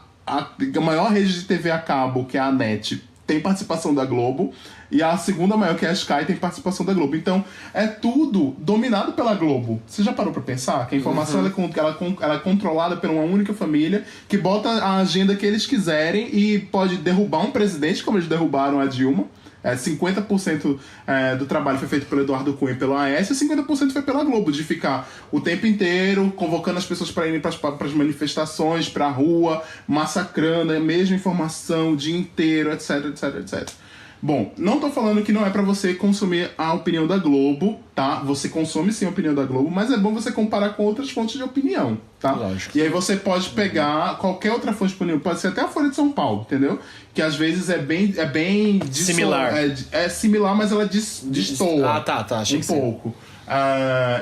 maior rede de TV a cabo, que é a NET, tem participação da Globo, e a segunda maior, que é a Sky, tem participação da Globo. Então, é tudo dominado pela Globo. Você já parou pra pensar que a informação ela é controlada por uma única família, que bota a agenda que eles quiserem e pode derrubar um presidente, como eles derrubaram a Dilma. 50% do trabalho foi feito pelo Eduardo Cunha e pelo AS, e 50% foi pela Globo, de ficar o tempo inteiro convocando as pessoas para irem para as manifestações, para a rua, massacrando a mesma informação o dia inteiro, etc, etc, etc. Bom, não tô falando que não é pra você consumir a opinião da Globo, tá? Você consome sim a opinião da Globo, mas é bom você comparar com outras fontes de opinião, tá?
Lógico.
E aí você pode pegar qualquer outra fonte de opinião, pode ser até a Folha de São Paulo, entendeu? Que às vezes é bem
similar.
É similar, mas ela destoa
tá, achei
um pouco.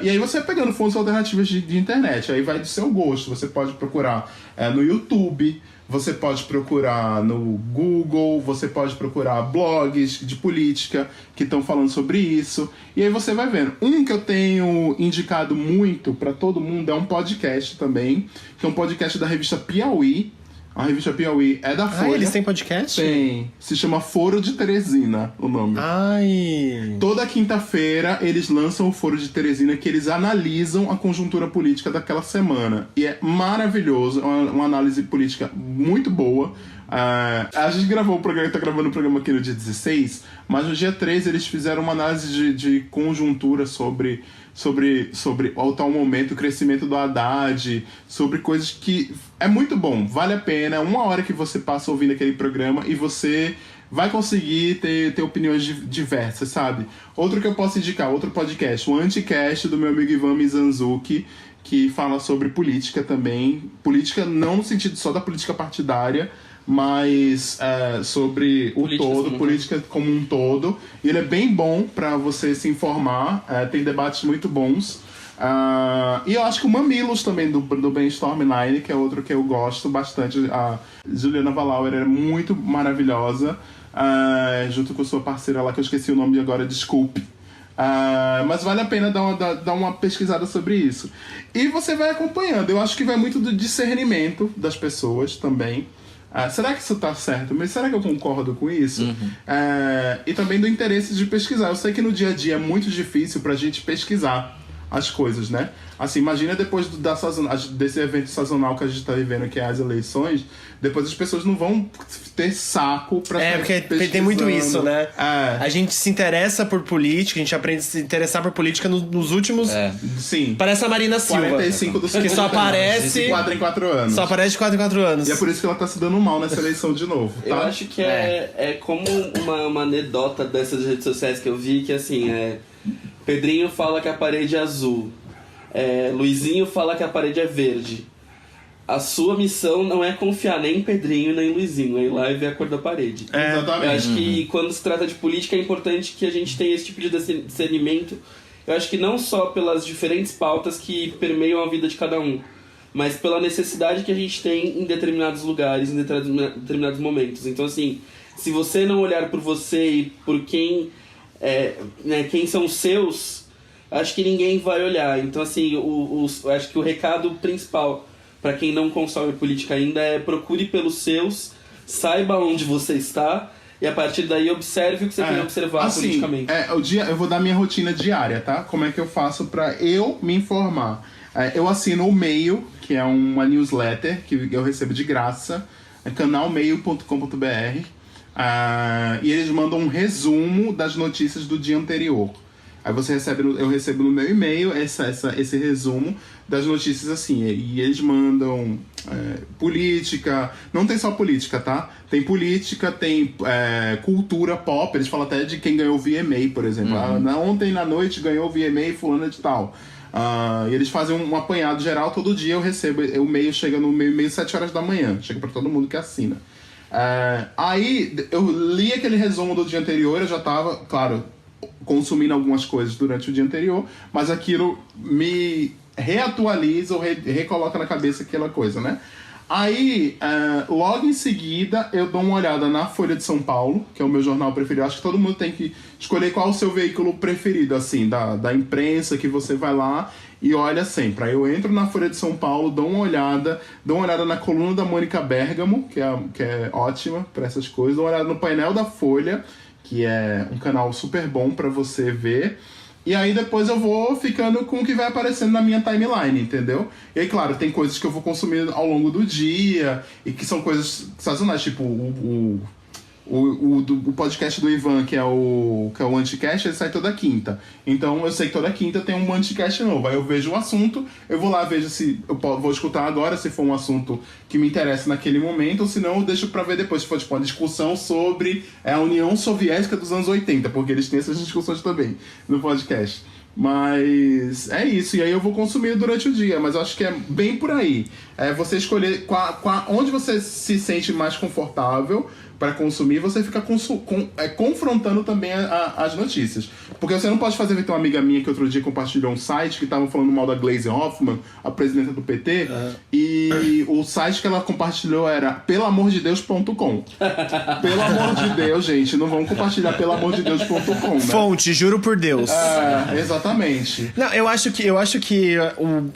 E aí você vai pegando fontes alternativas de internet, aí vai do seu gosto. Você pode procurar no YouTube, você pode procurar no Google, você pode procurar blogs de política que estão falando sobre isso. E aí você vai vendo. Um que eu tenho indicado muito para todo mundo é um podcast também, que é um podcast da revista Piauí. A revista Piauí é da Folha.
Eles têm podcast?
Tem. Se chama Foro de Teresina, o nome. Toda quinta-feira eles lançam o Foro de Teresina, que eles analisam a conjuntura política daquela semana. E é maravilhoso, é uma análise política muito boa. A gente gravou o programa, tá gravando o programa aqui no dia 16, mas no dia 13 eles fizeram uma análise de conjuntura sobre o atual momento, o crescimento do Haddad, sobre coisas que é muito bom, vale a pena, 1 hora que você passa ouvindo aquele programa e você vai conseguir ter opiniões diversas, sabe? Outro que eu posso indicar, outro podcast, o Anticast do meu amigo Ivan Mizanzuki, que fala sobre política também, política não no sentido só da política partidária, mas sobre política como um todo. E ele é bem bom para você se informar, tem debates muito bons. E eu acho que o Mamilos também, do Brainstorm 9, que é outro que eu gosto bastante. A Juliana Valauer é muito maravilhosa, junto com sua parceira lá, que eu esqueci o nome agora, desculpe. Mas vale a pena dar uma pesquisada sobre isso. E você vai acompanhando. Eu acho que vai muito do discernimento das pessoas também. Será que isso tá certo? Mas será que eu concordo com isso? E também do interesse de pesquisar. Eu sei que no dia a dia é muito difícil pra gente pesquisar as coisas, né? Assim, imagina depois desse evento sazonal que a gente tá vivendo, que é as eleições, depois as pessoas não vão ter saco pra sair
porque tem muito isso, né? A gente se interessa por política, a gente aprende a se interessar por política nos últimos...
Sim.
Parece a Marina Silva.
45 do
que só aparece...
De 4 em 4 anos.
Só aparece de 4 em 4 anos.
E é por isso que ela tá se dando mal nessa eleição de novo, tá?
Eu acho que é como uma anedota dessas redes sociais que eu vi, que assim, Pedrinho fala que a parede é azul. Luizinho fala que a parede é verde. a sua missão não é confiar nem em Pedrinho nem em Luizinho, é ir lá e ver a cor da parede.
Exatamente.
Eu acho que quando se trata de política é importante que a gente tenha esse tipo de discernimento. Eu acho que não só pelas diferentes pautas que permeiam a vida de cada um, mas pela necessidade que a gente tem em determinados lugares, em determinados momentos. Então, assim, se você não olhar por você e por quem são os seus, acho que ninguém vai olhar. Então, assim, eu acho que o recado principal para quem não consome política ainda é procure pelos seus, saiba onde você está e a partir daí observe o que você tem que observar
assim,
politicamente.
Eu vou dar minha rotina diária, tá? Como é que eu faço pra eu me informar? Eu assino o Mail, que é uma newsletter que eu recebo de graça, canalmail.com.br, e eles mandam um resumo das notícias do dia anterior. Aí eu recebo no meu e-mail esse resumo das notícias assim. E eles mandam política. Não tem só política, tá? Tem política, tem cultura pop. Eles falam até de quem ganhou o VMA, por exemplo. Ontem na noite ganhou o VMA fulana de tal. E eles fazem um apanhado geral todo dia. Eu recebo. O e-mail chega no meu e-mail 7 horas da manhã. Chega pra todo mundo que assina. Aí eu li aquele resumo do dia anterior. Eu já tava, claro, consumindo algumas coisas durante o dia anterior, mas aquilo me reatualiza ou recoloca na cabeça aquela coisa, né? Aí, logo em seguida, eu dou uma olhada na Folha de São Paulo, que é o meu jornal preferido. Acho que todo mundo tem que escolher qual é o seu veículo preferido, assim, da imprensa, que você vai lá e olha sempre. Aí eu entro na Folha de São Paulo, dou uma olhada na coluna da Mônica Bergamo, que é ótima para essas coisas, dou uma olhada no painel da Folha, que é um canal super bom pra você ver. E aí depois eu vou ficando com o que vai aparecendo na minha timeline, entendeu? E aí, claro, tem coisas que eu vou consumir ao longo do dia e que são coisas sazonais, tipo o podcast do Ivan, que é o Anticast, ele sai toda quinta. Então eu sei que toda quinta tem um Anticast novo. Aí eu vejo o assunto, eu vou lá, vejo se eu vou escutar agora, se for um assunto que me interessa naquele momento, ou se não, eu deixo pra ver depois. Se for tipo uma discussão sobre a União Soviética dos anos 80, porque eles têm essas discussões também no podcast. Mas é isso, e aí eu vou consumir durante o dia, mas eu acho que é bem por aí. É você escolher onde você se sente mais confortável para consumir, você fica confrontando também as notícias. Porque você não pode fazer, tem uma amiga minha que outro dia compartilhou um site que tava falando mal da Gleisi Hoffmann, a presidenta do PT, e o site que ela compartilhou era pelamordedeus.com. Pelo amor de Deus, gente, não vamos compartilhar pelamordedeus.com, né?
Fonte, juro por Deus.
Exatamente.
Não, eu acho que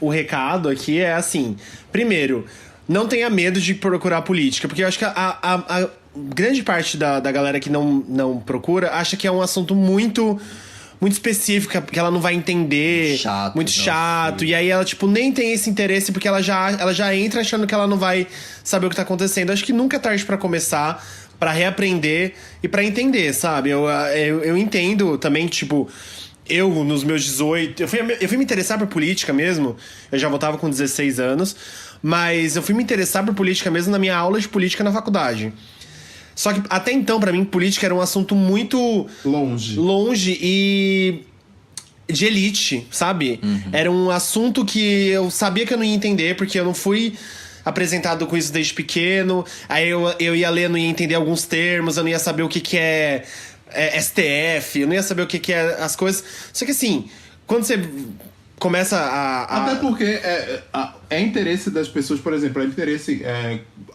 o recado aqui é assim, primeiro, não tenha medo de procurar política, porque eu acho que a grande parte da galera que não procura acha que é um assunto muito específico, que ela não vai entender. Muito chato. E aí ela, tipo, nem tem esse interesse porque ela já entra achando que ela não vai saber o que tá acontecendo. Acho que nunca é tarde pra começar, pra reaprender e pra entender, sabe? Eu entendo também, tipo, eu nos meus 18... Eu fui me interessar por política mesmo. Eu já voltava com 16 anos. Mas eu fui me interessar por política mesmo na minha aula de política na faculdade. Só que até então, pra mim, política era um assunto muito longe e de elite, sabe? Era um assunto que eu sabia que eu não ia entender, porque eu não fui apresentado com isso desde pequeno. Aí eu ia ler, não ia entender alguns termos, eu não ia saber o que é STF, eu não ia saber o que é as coisas. Só que assim, quando você começa
Até porque é interesse das pessoas, por exemplo,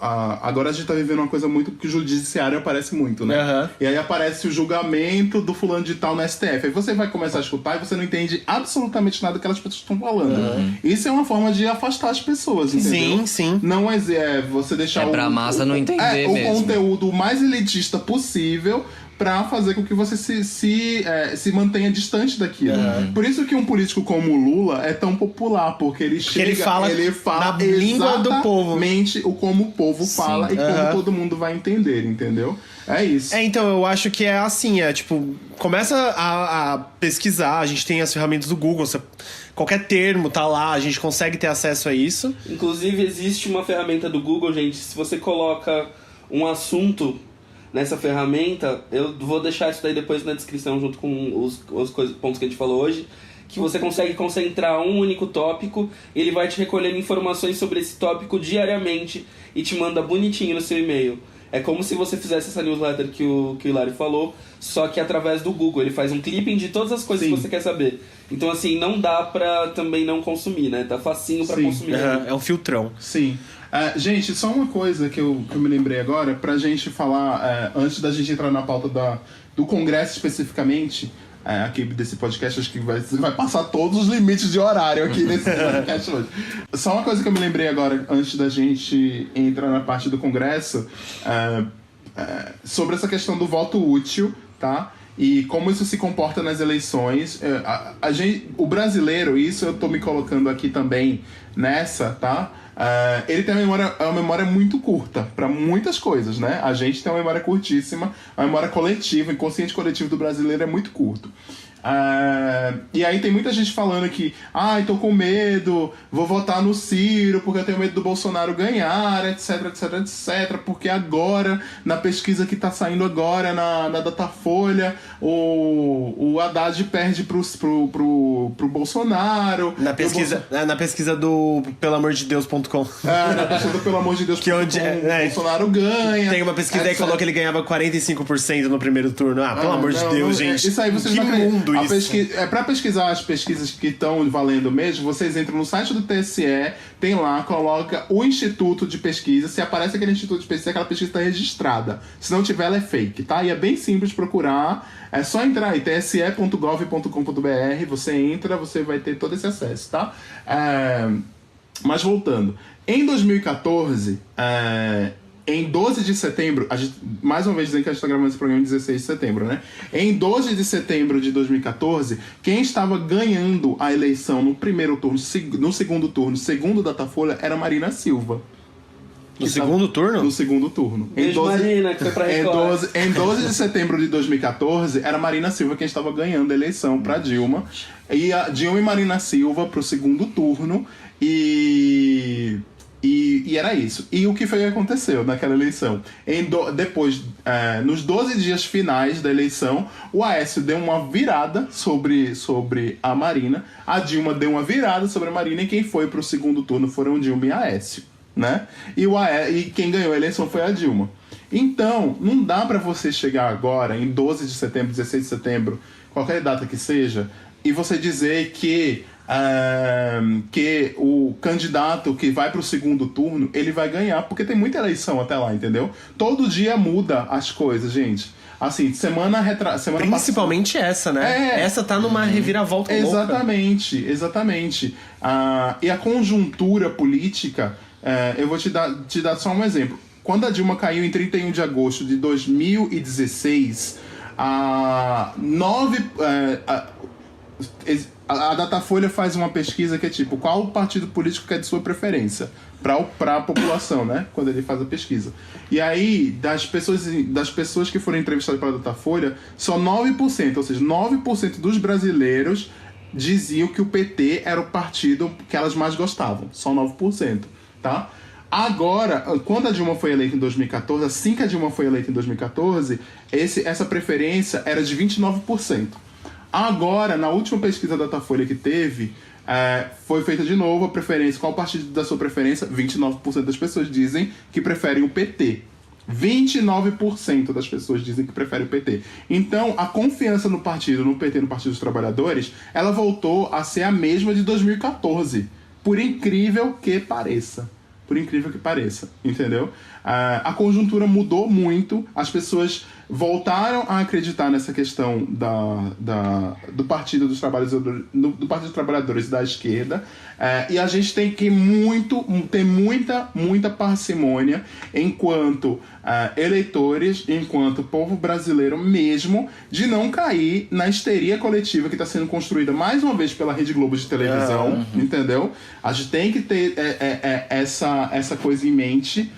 agora a gente tá vivendo uma coisa muito que o judiciário aparece muito, né? E aí aparece o julgamento do fulano de tal no STF. Aí você vai começar a escutar e você não entende absolutamente nada do que aquelas pessoas estão falando. Isso é uma forma de afastar as pessoas, entendeu?
Sim.
Não você deixar
pra massa não entender mesmo.
O conteúdo mais elitista possível pra fazer com que você se mantenha distante daquilo. Por isso que um político como o Lula é tão popular, porque ele fala
na língua do povo,
exatamente como o povo fala e como todo mundo vai entender, entendeu? É isso.
Então, eu acho que é assim, tipo, começa a pesquisar, a gente tem as ferramentas do Google, qualquer termo tá lá, a gente consegue ter acesso a isso.
Inclusive, existe uma ferramenta do Google, gente, se você coloca um assunto nessa ferramenta, eu vou deixar isso daí depois na descrição junto com os pontos que a gente falou hoje, que você consegue concentrar um único tópico, ele vai te recolhendo informações sobre esse tópico diariamente e te manda bonitinho no seu e-mail. É como se você fizesse essa newsletter que o Hilário falou, só que através do Google. Ele faz um clipping de todas as coisas que você quer saber. Então, assim, não dá pra também não consumir, né? Tá facinho pra consumir.
É um filtrão.
Sim. Gente, só uma coisa que eu me lembrei agora, pra gente falar, antes da gente entrar na pauta do Congresso especificamente, aqui desse podcast, acho que vai passar todos os limites de horário aqui nesse podcast hoje. Só uma coisa que eu me lembrei agora, antes da gente entrar na parte do Congresso, sobre essa questão do voto útil, tá? E como isso se comporta nas eleições. O brasileiro, isso eu tô me colocando aqui também nessa, tá? Ele tem uma memória muito curta para muitas coisas, né? A gente tem uma memória curtíssima, a memória coletiva, o inconsciente coletivo do brasileiro é muito curto. E aí tem muita gente falando que tô com medo, vou votar no Ciro porque eu tenho medo do Bolsonaro ganhar, etc, etc, etc, porque agora, na pesquisa que tá saindo agora na Datafolha, o Haddad perde pro Bolsonaro.
Na pesquisa do pelamordedeus.com.
Na pesquisa do pelamordedeus.com, o Bolsonaro ganha.
Tem uma pesquisa aí que falou que ele ganhava 45% no primeiro turno. Pelo amor de Deus, gente.
Isso aí vocês
que
não
mundo
Pra pesquisar as pesquisas que estão valendo mesmo, vocês entram no site do TSE, tem lá, coloca o instituto de pesquisa. Se aparece aquele instituto de pesquisa, aquela pesquisa está registrada. Se não tiver, ela é fake, tá? E é bem simples procurar. É só entrar aí, tse.gov.com.br. Você entra, você vai ter todo esse acesso, tá? Mas voltando. Em 2014, em 12 de setembro, mais uma vez dizendo que a gente está gravando esse programa em 16 de setembro, né? Em 12 de setembro de 2014, quem estava ganhando a eleição no primeiro turno, no segundo turno, segundo Datafolha, era Marina Silva.
No segundo turno?
No segundo turno.
Beijo, Marina, que foi pra Record.
Em 12 de setembro de 2014, era Marina Silva quem estava ganhando a eleição para Dilma. E a Dilma e Marina Silva pro segundo turno. E era isso. E o que foi que aconteceu naquela eleição? Depois, nos 12 dias finais da eleição, o Aécio deu uma virada sobre a Marina, a Dilma deu uma virada sobre a Marina, e quem foi pro segundo turno foram Dilma e Aécio, né? E quem ganhou a eleição foi a Dilma. Então, não dá pra você chegar agora, em 12 de setembro, 16 de setembro, qualquer data que seja, e você dizer que o candidato que vai pro segundo turno, ele vai ganhar, porque tem muita eleição até lá, entendeu? Todo dia muda as coisas, gente. Assim, semana
principalmente essa, né? Essa tá numa reviravolta louca.
Exatamente. E a conjuntura política, eu vou te dar só um exemplo. Quando a Dilma caiu em 31 de agosto de 2016, a Datafolha faz uma pesquisa que é tipo, qual o partido político que é de sua preferência para a população, né? Quando ele faz a pesquisa. E aí, das pessoas que foram entrevistadas pela Datafolha, só 9%, ou seja, 9% dos brasileiros diziam que o PT era o partido que elas mais gostavam. Só 9%, tá? Agora, quando a Dilma foi eleita em 2014, assim que a Dilma foi eleita em 2014, essa preferência era de 29%. Agora, na última pesquisa da Datafolha que teve, foi feita de novo a preferência. Qual o partido da sua preferência? 29% das pessoas dizem que preferem o PT. 29% das pessoas dizem que preferem o PT. Então, a confiança no PT, no Partido dos Trabalhadores, ela voltou a ser a mesma de 2014. Por incrível que pareça. Entendeu? A conjuntura mudou muito, as pessoas voltaram a acreditar nessa questão do Partido dos Trabalhadores, do Partido dos Trabalhadores da esquerda, e a gente tem que ter muita parcimônia enquanto eleitores, enquanto povo brasileiro mesmo, de não cair na histeria coletiva que está sendo construída mais uma vez pela Rede Globo de televisão, entendeu? A gente tem que ter essa coisa em mente.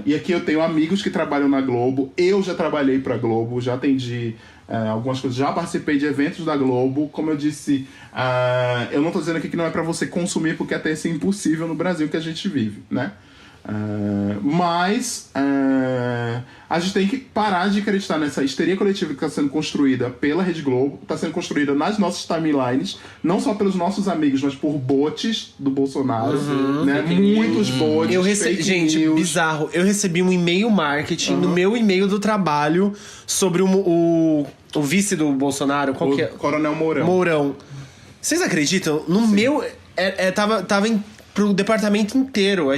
E aqui eu tenho amigos que trabalham na Globo. Eu já trabalhei pra Globo, já atendi algumas coisas, já participei de eventos da Globo. Como eu disse, eu não tô dizendo aqui que não é pra você consumir, porque até isso é impossível no Brasil que a gente vive, né? Mas a gente tem que parar de acreditar nessa histeria coletiva que está sendo construída pela Rede Globo, está sendo construída nas nossas timelines, não só pelos nossos amigos, mas por bots do Bolsonaro, né? Muitos bots.
Gente,
news.
Bizarro. Eu recebi um e-mail marketing no meu e-mail do trabalho sobre o vice do Bolsonaro. Qual que é?
Coronel Mourão.
Mourão. Vocês acreditam? No meu. Tava pro departamento inteiro.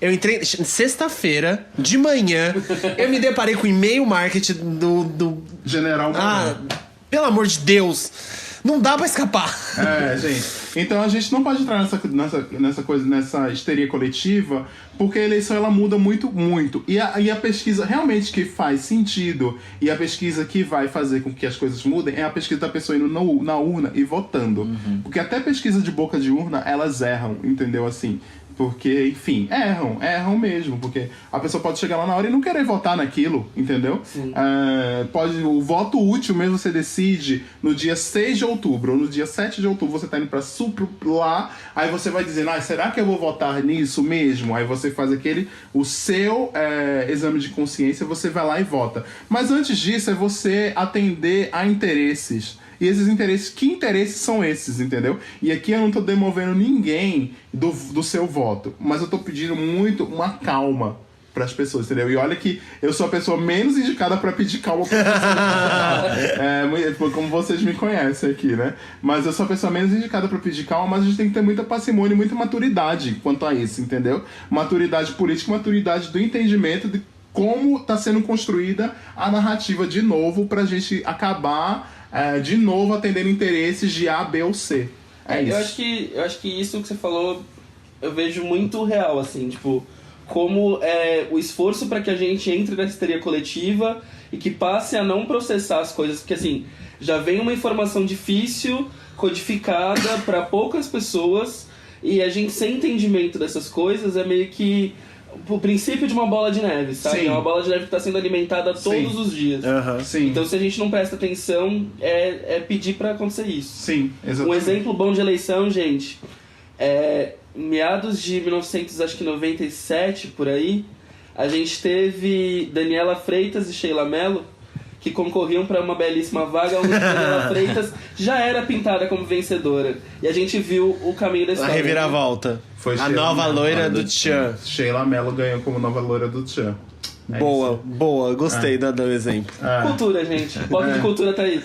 Eu entrei sexta-feira, de manhã, eu me deparei com o e-mail marketing do
General Mourão.
Pelo amor de Deus! Não dá pra escapar.
Gente. Então a gente não pode entrar nessa histeria coletiva, porque a eleição ela muda muito, muito. E a pesquisa realmente que faz sentido, e a pesquisa que vai fazer com que as coisas mudem, é a pesquisa da pessoa indo na urna e votando. Porque até pesquisa de boca de urna, elas erram, entendeu? Assim. Porque, enfim, erram mesmo. Porque a pessoa pode chegar lá na hora e não querer votar naquilo, entendeu? O voto útil mesmo você decide no dia 6 de outubro ou no dia 7 de outubro, você tá indo pra lá, aí você vai dizendo, será que eu vou votar nisso mesmo? Aí você faz o seu exame de consciência, você vai lá e vota. Mas antes disso, é você atender a interesses. E esses interesses, que interesses são esses, entendeu? E aqui eu não tô demovendo ninguém do seu voto, mas eu tô pedindo muito uma calma para as pessoas, entendeu? E olha que eu sou a pessoa menos indicada para pedir calma pra pessoas. Como vocês me conhecem aqui, né? Mas eu sou a pessoa menos indicada para pedir calma, mas a gente tem que ter muita parcimônia e muita maturidade quanto a isso, entendeu? Maturidade política, maturidade do entendimento de como tá sendo construída a narrativa de novo pra gente acabar de novo atendendo interesses de A, B ou C. Isso.
Eu acho que isso que você falou eu vejo muito real, assim, tipo, como o esforço para que a gente entre na histeria coletiva e que passe a não processar as coisas, porque assim, já vem uma informação difícil, codificada para poucas pessoas, e a gente sem entendimento dessas coisas é meio que o princípio de uma bola de neve, sabe?
Sim.
É uma bola de neve que está sendo alimentada todos os dias.
Sim.
Então, se a gente não presta atenção, é pedir para acontecer isso.
Sim, exatamente.
Um exemplo bom de eleição, gente, meados de 1997, por aí, a gente teve Daniela Freitas e Sheila Mello, que concorriam para uma belíssima vaga, onde Daniela Freitas já era pintada como vencedora. E a gente viu o caminho da história.
A reviravolta.
Foi
a nova loira do Tchan.
Sheila Mello ganhou como nova loira do Tchan.
Boa, gostei do exemplo.
Cultura, gente. Bloco de cultura tá aí.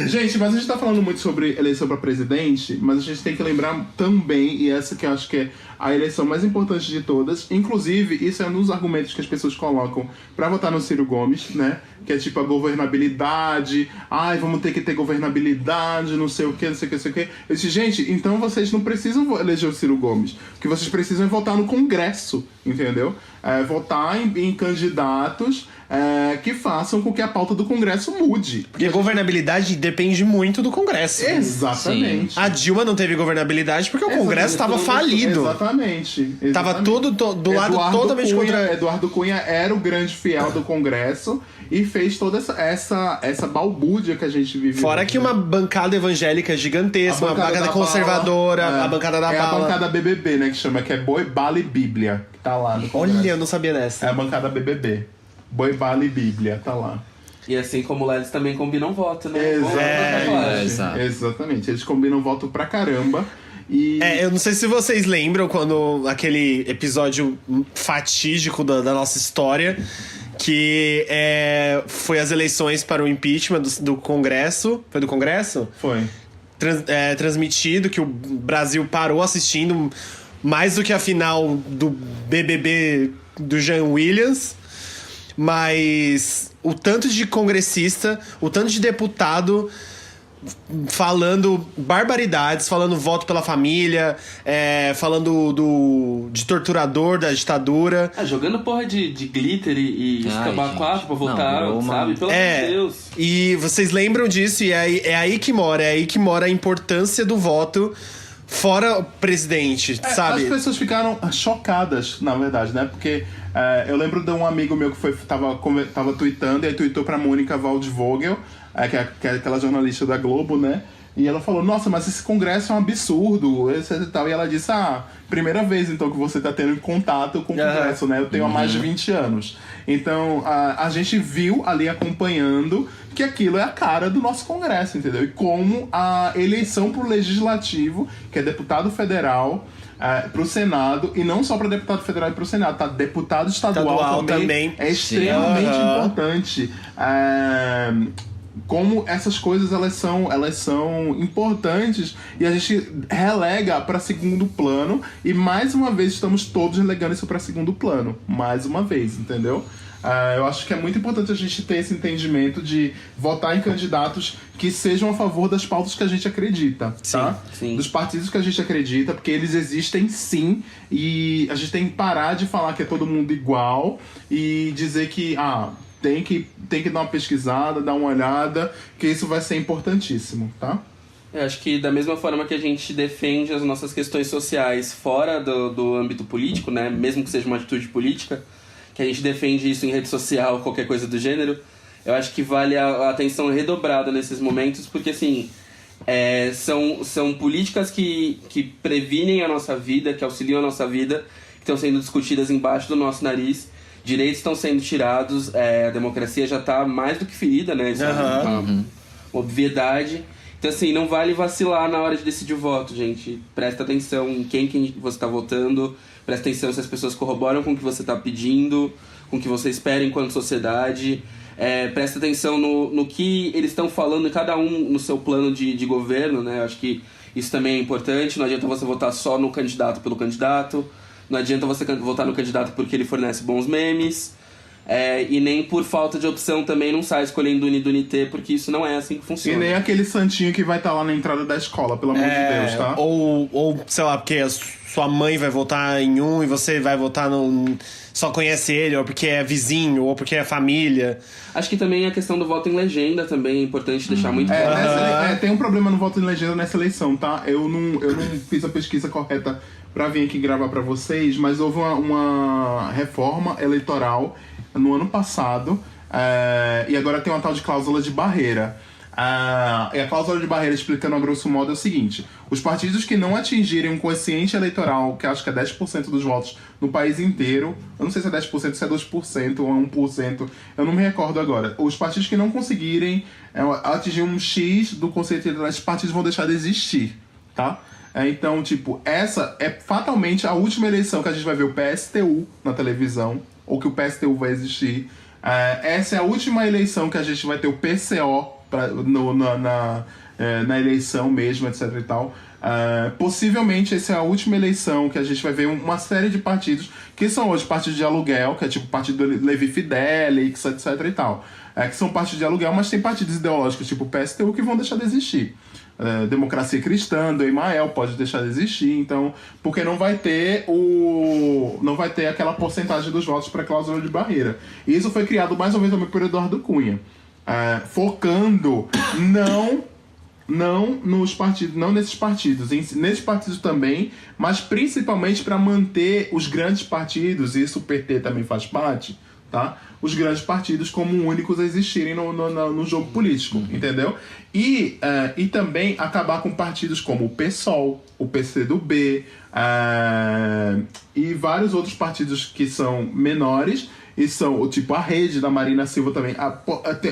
Gente, mas a gente tá falando muito sobre eleição pra presidente, mas a gente tem que lembrar também, e essa que eu acho que é a eleição mais importante de todas, inclusive, isso é um dos argumentos que as pessoas colocam pra votar no Ciro Gomes, né? Que é tipo a governabilidade, vamos ter que ter governabilidade, não sei o que, não sei o que, não sei o que. Eu disse, gente, então vocês não precisam eleger o Ciro Gomes, o que vocês precisam é votar no Congresso, entendeu? Votar em candidatos que façam com que a pauta do Congresso mude.
Porque a governabilidade depende muito do Congresso.
Exatamente.
Sim. A Dilma não teve governabilidade porque o Congresso estava falido.
Exatamente.
Tava tudo do lado totalmente contra.
Eduardo Cunha era o grande fiel do Congresso e fez toda essa balbúrdia que a gente vive.
Fora que uma bancada evangélica gigantesca, uma bancada conservadora, a bancada da bala.
A bancada BBB, né, que chama, que é Boi, Bala e Bíblia, que tá lá no Congresso.
Olha, eu não sabia dessa.
É a bancada BBB. Boi, Bala e Bíblia, tá lá.
E assim como lá eles também combinam voto, né?
Exatamente. Eles combinam voto pra caramba. E...
eu não sei se vocês lembram quando aquele episódio fatídico da nossa história, que foi as eleições para o impeachment do Congresso. Foi do Congresso?
Foi.
Transmitido, que o Brasil parou assistindo mais do que a final do BBB do Jean Williams. Mas o tanto de congressista, o tanto de deputado falando barbaridades, falando voto pela família, falando de torturador da ditadura.
Jogando porra de glitter e escambar 4 pra votar, sabe? Pelo amor de Deus.
E vocês lembram disso, e é aí que mora a importância do voto. Fora o presidente, sabe?
As pessoas ficaram chocadas, na verdade, né? Porque eu lembro de um amigo meu que tava tweetando, e aí tweetou pra Mônica Waldvogel, que é aquela jornalista da Globo, né? E ela falou, nossa, mas esse congresso é um absurdo, etc e tal. E ela disse, primeira vez então que você tá tendo contato com o congresso, né? Eu tenho há mais de 20 anos. Então, a gente viu ali acompanhando que aquilo é a cara do nosso congresso, entendeu? E como a eleição pro legislativo, que é deputado federal, pro Senado, e não só para deputado federal e pro Senado, tá? Deputado estadual também é extremamente importante. Como essas coisas elas são importantes e a gente relega para segundo plano, e mais uma vez estamos todos relegando isso para segundo plano, mais uma vez, entendeu? Eu acho que é muito importante a gente ter esse entendimento de votar em candidatos que sejam a favor das pautas que a gente acredita, tá?
Sim.
Dos partidos que a gente acredita, porque eles existem sim, e a gente tem que parar de falar que é todo mundo igual e dizer que, tem que dar uma pesquisada, dar uma olhada, que isso vai ser importantíssimo, tá?
Eu acho que da mesma forma que a gente defende as nossas questões sociais fora do âmbito político, né, mesmo que seja uma atitude política, que a gente defende isso em rede social, qualquer coisa do gênero, eu acho que vale a atenção redobrada nesses momentos, porque assim, são políticas que previnem a nossa vida, que auxiliam a nossa vida, que estão sendo discutidas embaixo do nosso nariz. Direitos estão sendo tirados, a democracia já está mais do que ferida, né? Isso é uma obviedade. Então, assim, não vale vacilar na hora de decidir o voto, gente. Presta atenção em quem você está votando, presta atenção se as pessoas corroboram com o que você está pedindo, com o que você espera enquanto sociedade. Presta atenção no que eles estão falando, cada um no seu plano de governo, né? Eu acho que isso também é importante. Não adianta você votar só no candidato pelo candidato. Não adianta você votar no candidato porque ele fornece bons memes. E nem por falta de opção também não sai escolhendo Unidunité, porque isso não é assim que funciona.
E nem aquele santinho que vai estar lá na entrada da escola, pelo amor de Deus, tá?
Ou, sei lá, porque sua mãe vai votar em um e você vai votar só conhece ele, ou porque é vizinho, ou porque é família.
Acho que também a questão do voto em legenda também é importante deixar muito claro.
Tem um problema no voto em legenda nessa eleição, tá? Eu não fiz a pesquisa correta pra vir aqui gravar pra vocês, mas houve uma reforma eleitoral no ano passado, e agora tem uma tal de cláusula de barreira. E a cláusula de barreira, explicando a grosso modo, é o seguinte: os partidos que não atingirem um quociente eleitoral, que acho que é 10% dos votos no país inteiro, eu não sei se é 10%, se é 2% ou é 1%, eu não me recordo agora. Os partidos que não conseguirem atingir um X do quociente eleitoral, esses partidos vão deixar de existir, tá? Então, tipo, essa é fatalmente a última eleição que a gente vai ver o PSTU na televisão, ou que o PSTU vai existir. Essa é a última eleição que a gente vai ter o PCO na eleição mesmo, etc e tal. Possivelmente essa é a última eleição que a gente vai ver uma série de partidos que são hoje partidos de aluguel, que é tipo o partido do Levi Fidelix, etc e tal. Que são partidos de aluguel, mas tem partidos ideológicos tipo o PSTU que vão deixar de existir. Democracia Cristã, do Emael, pode deixar de existir, então, porque não vai ter aquela porcentagem dos votos para cláusula de barreira. E isso foi criado mais ou menos também por Eduardo Cunha, focando não nos partidos, não nesses partidos, nesses partidos também, mas principalmente para manter os grandes partidos, e isso o PT também faz parte, tá? Os grandes partidos como únicos a existirem no jogo político, entendeu? E também acabar com partidos como o PSOL, o PCdoB, e vários outros partidos que são menores, e são tipo a Rede da Marina Silva também.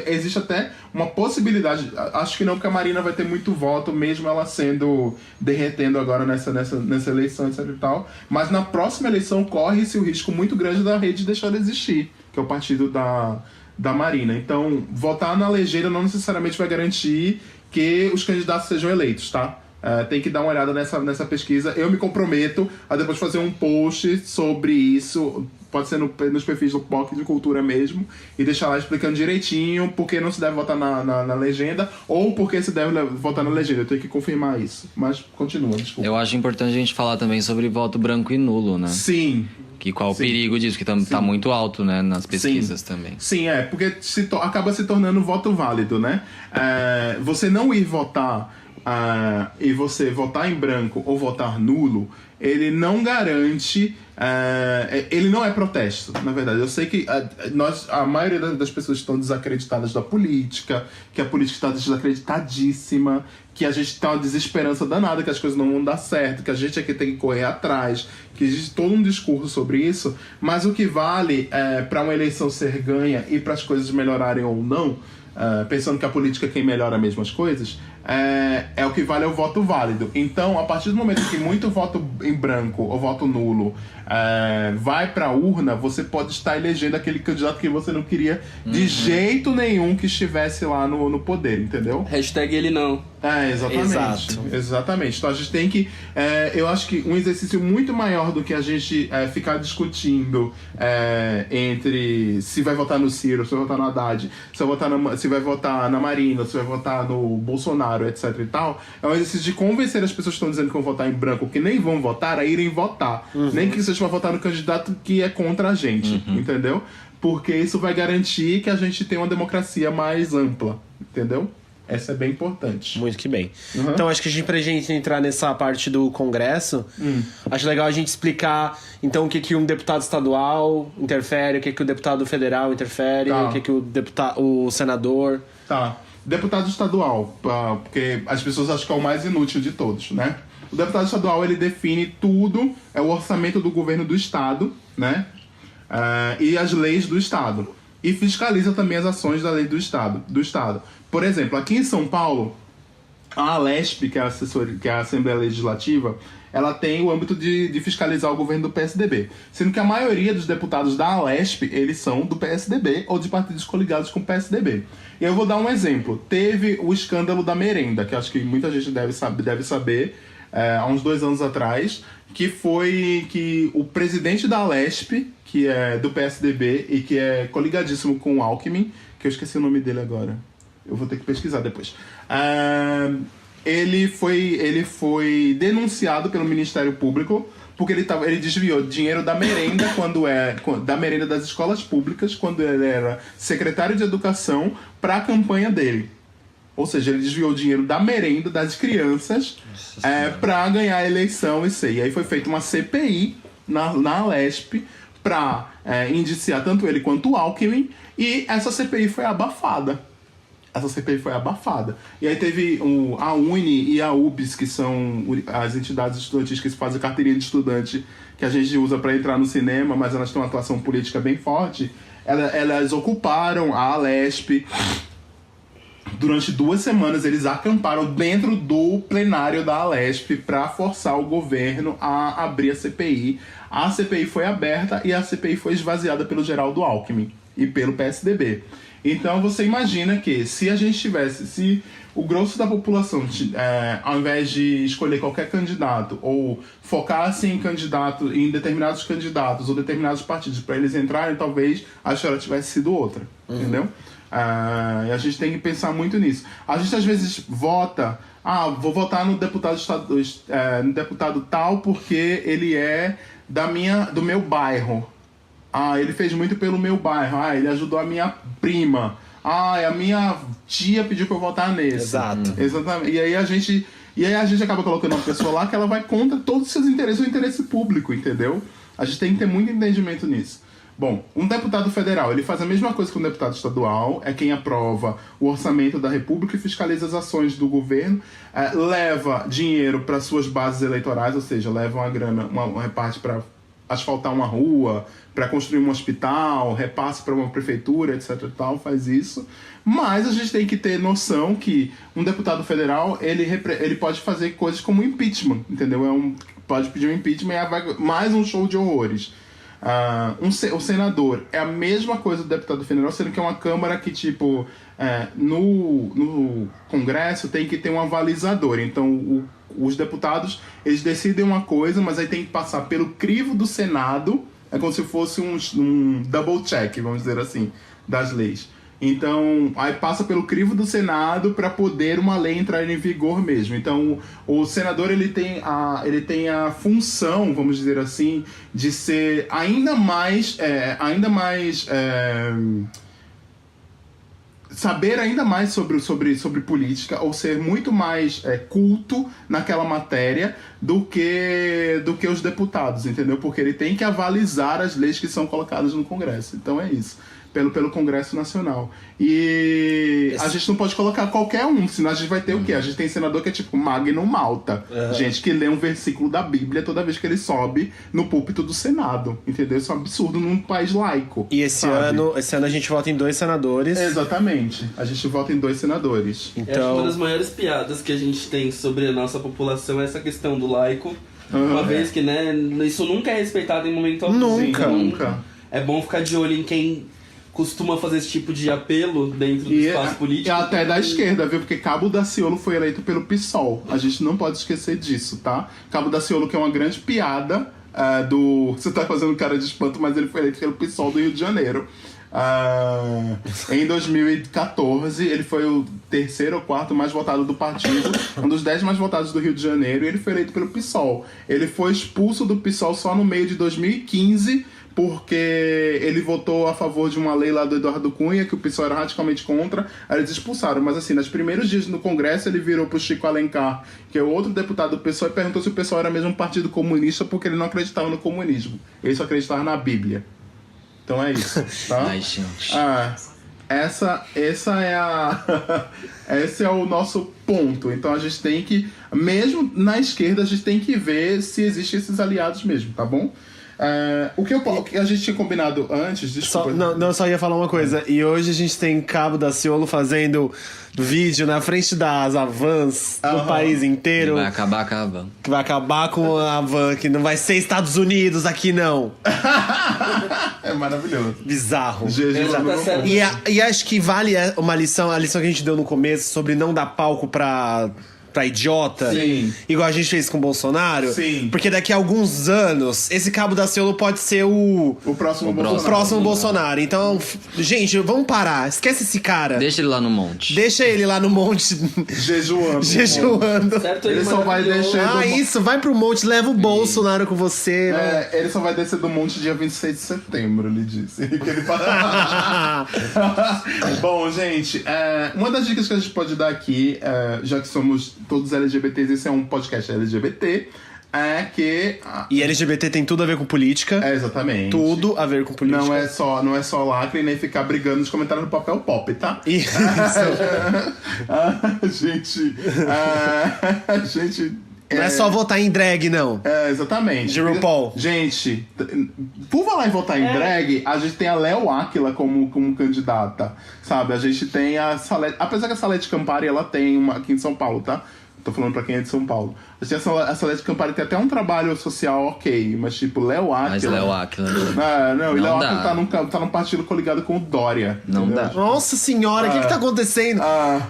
Existe até uma possibilidade, acho que não, porque a Marina vai ter muito voto, mesmo ela derretendo agora nessa eleição, etc e tal. Mas na próxima eleição corre-se o risco muito grande da Rede deixar de existir, que é o partido da Marina. Então, votar na legenda não necessariamente vai garantir que os candidatos sejam eleitos, tá? Tem que dar uma olhada nessa pesquisa. Eu me comprometo a depois fazer um post sobre isso, pode ser nos perfis do POC de Cultura mesmo, e deixar lá explicando direitinho por que não se deve votar na legenda, ou por que se deve votar na legenda. Eu tenho que confirmar isso. Mas continua, desculpa.
Eu acho importante a gente falar também sobre voto branco e nulo, né?
Sim.
Qual o perigo disso, que tá muito alto, né, nas pesquisas também.
Sim, porque acaba se tornando voto válido, né? Você não ir votar e você votar em branco ou votar nulo, ele não garante, ele não é protesto, na verdade. Eu sei que a maioria das pessoas estão desacreditadas da política, que a política está desacreditadíssima, que a gente tem uma desesperança danada, que as coisas não vão dar certo, que a gente aqui tem que correr atrás, que existe todo um discurso sobre isso, mas o que vale para uma eleição ser ganha e para as coisas melhorarem ou não, pensando que a política é quem melhora mesmo as coisas, o que vale é o voto válido. Então, a partir do momento que muito voto em branco ou voto nulo vai pra urna, você pode estar elegendo aquele candidato que você não queria de jeito nenhum que estivesse lá no poder, entendeu?
Hashtag ele não.
Exatamente. Exatamente. Então a gente tem que... eu acho que um exercício muito maior do que a gente ficar discutindo entre se vai votar no Ciro, se vai votar no Haddad, se vai votar na Marina, se vai votar no Bolsonaro, etc e tal, é um exercício de convencer as pessoas que estão dizendo que vão votar em branco, que nem vão votar, a irem votar. Nem que seja pra votar no candidato que é contra a gente, entendeu? Porque isso vai garantir que a gente tenha uma democracia mais ampla, entendeu? Essa é bem importante.
Muito que bem. Então, acho que pra gente entrar nessa parte do Congresso, acho legal a gente explicar, então, o que um deputado estadual interfere, o que o deputado federal interfere, o que o senador...
Tá. Deputado estadual, porque as pessoas acham que é o mais inútil de todos, né? O deputado estadual, ele define tudo, é o orçamento do governo do estado, né? E as leis do estado. E fiscaliza também as ações da lei do estado. Por exemplo, aqui em São Paulo, a ALESP, que é a Assembleia Legislativa, ela tem o âmbito de fiscalizar o governo do PSDB. Sendo que a maioria dos deputados da ALESP, eles são do PSDB ou de partidos coligados com o PSDB. E eu vou dar um exemplo. Teve o escândalo da merenda, que acho que muita gente deve saber há uns 2 anos atrás, que foi que o presidente da ALESP, que é do PSDB e que é coligadíssimo com o Alckmin, que eu esqueci o nome dele agora, eu vou ter que pesquisar depois, ele foi denunciado pelo Ministério Público porque ele desviou dinheiro da merenda da merenda das escolas públicas quando ele era secretário de Educação para a campanha dele. Ou seja, ele desviou o dinheiro da merenda das crianças para ganhar a eleição e aí foi feita uma CPI na ALESP para indiciar tanto ele quanto o Alckmin, e essa CPI foi abafada. E aí teve a UNE e a UBS, que são as entidades estudantis que fazem carteirinha de estudante que a gente usa para entrar no cinema, mas elas têm uma atuação política bem forte. Elas ocuparam a ALESP. Durante 2 semanas eles acamparam dentro do plenário da ALESP para forçar o governo a abrir a CPI. A CPI foi aberta e a CPI foi esvaziada pelo Geraldo Alckmin e pelo PSDB. Então você imagina que se o grosso da população, ao invés de escolher qualquer candidato ou focasse em determinados candidatos ou determinados partidos para eles entrarem, talvez a história tivesse sido outra, entendeu? E a gente tem que pensar muito nisso. A gente às vezes vota, vou votar no deputado tal porque ele é do meu bairro. Ele fez muito pelo meu bairro. Ele ajudou a minha prima. A minha tia pediu pra eu votar nesse.
Exato.
Exatamente. E aí a gente acaba colocando uma pessoa lá que ela vai contra todos os seus interesses, o interesse público, entendeu? A gente tem que ter muito entendimento nisso. Bom, um deputado federal, ele faz a mesma coisa que um deputado estadual, é quem aprova o orçamento da República e fiscaliza as ações do governo, leva dinheiro para suas bases eleitorais, ou seja, leva uma grana, uma reparte para asfaltar uma rua, para construir um hospital, repasse para uma prefeitura, etc e tal, faz isso. Mas a gente tem que ter noção que um deputado federal, ele pode fazer coisas como impeachment, entendeu? Pode pedir um impeachment e vai mais um show de horrores. O senador é a mesma coisa do deputado federal, sendo que é uma câmara que, tipo, no Congresso tem que ter um avalizador. Então, os deputados, eles decidem uma coisa, mas aí tem que passar pelo crivo do Senado, é como se fosse um double check, vamos dizer assim, das leis. Então, aí passa pelo crivo do Senado para poder uma lei entrar em vigor mesmo. Então, o senador ele tem a função, vamos dizer assim, de ser ainda mais saber ainda mais sobre política, ou ser muito mais culto naquela matéria do que os deputados, entendeu? Porque ele tem que avalizar as leis que são colocadas no Congresso. Então é isso. pelo Congresso Nacional. E a gente não pode colocar qualquer um, senão a gente vai ter o quê? A gente tem senador que é tipo Magno Malta. Gente que lê um versículo da Bíblia toda vez que ele sobe no púlpito do Senado. Entendeu? Isso é um absurdo num país laico.
E esse ano a gente vota em 2 senadores.
Exatamente. A gente vota em 2 senadores.
Acho que uma das maiores piadas que a gente tem sobre a nossa população é essa questão do laico. Uma vez que, né, isso nunca é respeitado em momento algum.
Nunca.
É bom ficar de olho em quem costuma fazer esse tipo de apelo dentro do espaço político.
E até da esquerda, viu? Porque Cabo Daciolo foi eleito pelo PSOL. A gente não pode esquecer disso, tá? Cabo Daciolo, que é uma grande piada Você tá fazendo cara de espanto, mas ele foi eleito pelo PSOL do Rio de Janeiro. Em 2014, ele foi o 3º ou 4º mais votado do partido, um dos 10 mais votados do Rio de Janeiro, e ele foi eleito pelo PSOL. Ele foi expulso do PSOL só no meio de 2015, porque ele votou a favor de uma lei lá do Eduardo Cunha, que o PSOL era radicalmente contra, aí eles expulsaram. Mas assim, nos primeiros dias no Congresso, ele virou pro Chico Alencar, que é o outro deputado do PSOL, e perguntou se o PSOL era mesmo um partido comunista, porque ele não acreditava no comunismo. Ele só acreditava na Bíblia. Então é isso, tá?
Ai, gente.
Esse é o nosso ponto. Então a gente tem que, mesmo na esquerda, a gente tem que ver se existem esses aliados mesmo, tá bom? O que a gente tinha combinado antes, desculpa.
Eu só ia falar uma coisa. E hoje a gente tem Cabo Daciolo fazendo vídeo na frente das Havans do país inteiro.
Vai acabar com a van.
Que vai acabar com a van, que não vai ser Estados Unidos aqui, não.
É maravilhoso.
Bizarro. E acho que vale uma lição, a lição que a gente deu no começo sobre não dar palco pra idiota.
Sim.
Igual a gente fez com o Bolsonaro.
Sim.
Porque daqui a alguns anos, esse Cabo Daciolo pode ser o
próximo Bolsonaro.
O próximo Bolsonaro. Então, gente, vamos parar. Esquece esse cara.
Deixa ele lá no monte.
Deixa ele lá no monte. Jejuando.
Certo,
ele só vai descer
isso, vai pro monte, leva o Bolsonaro com você.
Ele só vai descer do monte dia 26 de setembro, ele disse. Bom, gente, uma das dicas que a gente pode dar aqui, já que somos todos LGBTs, esse é um podcast LGBT, E
LGBT tem tudo a ver com política.
Exatamente.
Tudo a ver com política.
Não é só lacre, nem ficar brigando nos comentários do papel pop, tá?
Isso.
Gente...
Não é só votar em drag, não.
Exatamente.
De RuPaul.
Gente, por falar em votar em drag, a gente tem a Léo Áquila como candidata, sabe? A gente tem a Salete... Apesar que a Salete Campari, ela tem uma aqui em São Paulo, tá? Tô falando pra quem é de São Paulo. A Salete Campari tem até um trabalho social ok, mas tipo, Léo Áquila...
Mas Léo Áquila...
Não, e Léo Áquila tá num partido coligado com o Dória.
Não
entendeu?
dá.
Nossa senhora, o que tá acontecendo?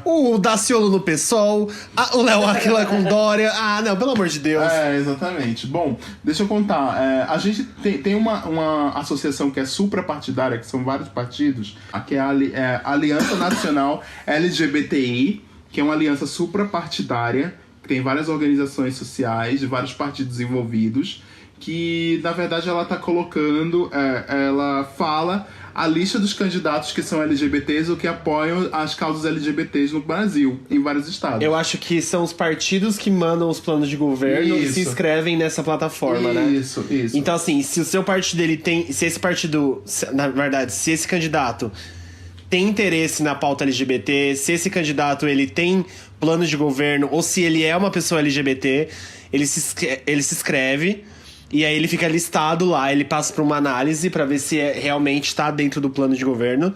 O Daciolo no PSOL, o Léo Áquila com Dória. Não, pelo amor de Deus.
Exatamente. Bom, deixa eu contar. A gente tem uma associação que é suprapartidária, que são vários partidos, que é a Aliança Nacional LGBTI, que é uma aliança suprapartidária, que tem várias organizações sociais, de vários partidos envolvidos, que, na verdade, ela está colocando, ela fala a lista dos candidatos que são LGBTs ou que apoiam as causas LGBTs no Brasil, em vários estados.
Eu acho que são os partidos que mandam os planos de governo e se inscrevem nessa plataforma, né?
Isso.
Então, assim, se o seu partido, ele tem... Se esse partido... Na verdade, se esse candidato tem interesse na pauta LGBT, se esse candidato ele tem plano de governo ou se ele é uma pessoa LGBT, ele se inscreve e aí ele fica listado lá, ele passa por uma análise pra ver se realmente está dentro do plano de governo.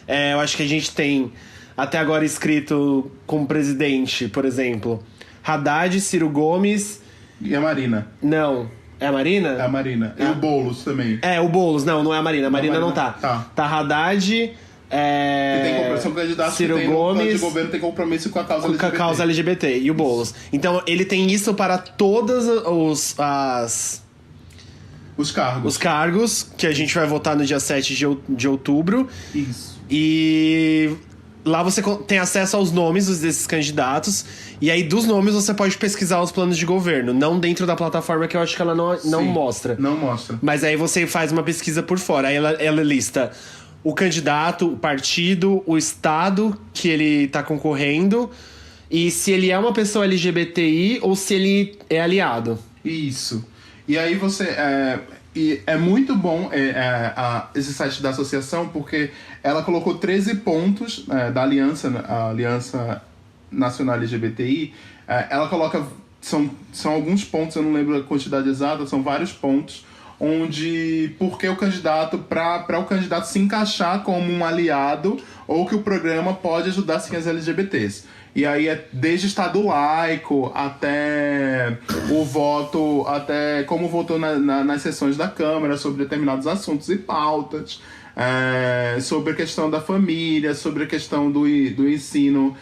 Eu acho que a gente tem até agora inscrito como presidente, por exemplo, Haddad, Ciro Gomes...
E a Marina.
Não... É a Marina?
É a Marina. E o Boulos também.
O Boulos. Não é a Marina. A Marina não tá. Tá Haddad...
São candidatos
Ciro
que tem
Gomes,
no plano de governo, tem compromisso com a causa LGBT.
Com a causa LGBT. E o Boulos. Então, ele tem isso para todos
os cargos.
Os cargos, que a gente vai votar no dia 7 de outubro.
Isso.
E lá você tem acesso aos nomes desses candidatos. E aí, dos nomes, você pode pesquisar os planos de governo. Não dentro da plataforma, que eu acho que ela não mostra.
Não mostra.
Mas aí você faz uma pesquisa por fora. Aí ela lista o candidato, o partido, o estado que ele tá concorrendo e se ele é uma pessoa LGBTI ou se ele é aliado.
Isso. E aí você... E é muito bom esse site da associação, porque ela colocou 13 pontos da a Aliança Nacional LGBTI. Ela coloca... São alguns pontos, eu não lembro a quantidade exata, são vários pontos, onde... Porque o candidato... Para o candidato se encaixar como um aliado, ou que o programa pode ajudar, sim, as LGBTs. E aí é desde Estado laico até o voto, até como votou nas sessões da Câmara sobre determinados assuntos e pautas, sobre a questão da família, sobre a questão do ensino,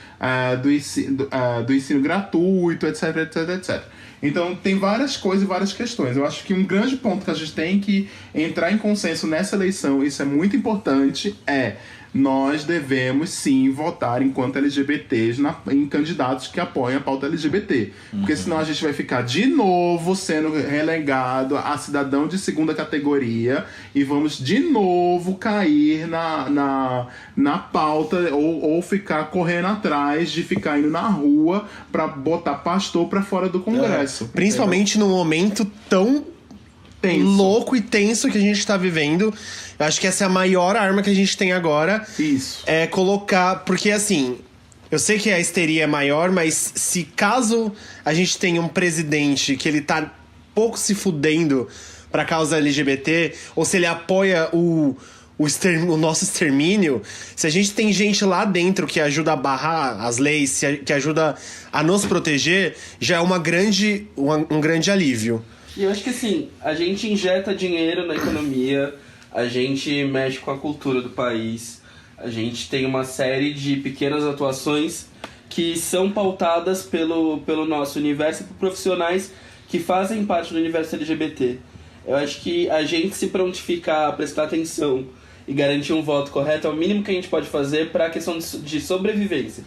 do ensino gratuito, etc, etc, etc. Então tem várias coisas e várias questões. Eu acho que um grande ponto que a gente tem que entrar em consenso nessa eleição, isso é muito importante, nós devemos sim votar enquanto LGBTs em candidatos que apoiam a pauta LGBT. Porque senão a gente vai ficar de novo sendo relegado a cidadão de segunda categoria e vamos de novo cair na pauta ou ficar correndo atrás de ficar indo na rua pra botar pastor pra fora do Congresso.
Principalmente num momento tão tenso, louco e tenso que a gente tá vivendo. Eu acho que essa é a maior arma que a gente tem agora.
Isso.
É colocar... Porque, assim, eu sei que a histeria é maior, mas se caso a gente tenha um presidente que ele tá pouco se fudendo pra causa LGBT, ou se ele apoia o nosso extermínio, se a gente tem gente lá dentro que ajuda a barrar as leis, que ajuda a nos proteger, já é um grande alívio.
E eu acho que assim, a gente injeta dinheiro na economia, a gente mexe com a cultura do país, a gente tem uma série de pequenas atuações que são pautadas pelo nosso universo e por profissionais que fazem parte do universo LGBT. Eu acho que a gente se prontificar a prestar atenção e garantir um voto correto é o mínimo que a gente pode fazer para a questão de sobrevivência.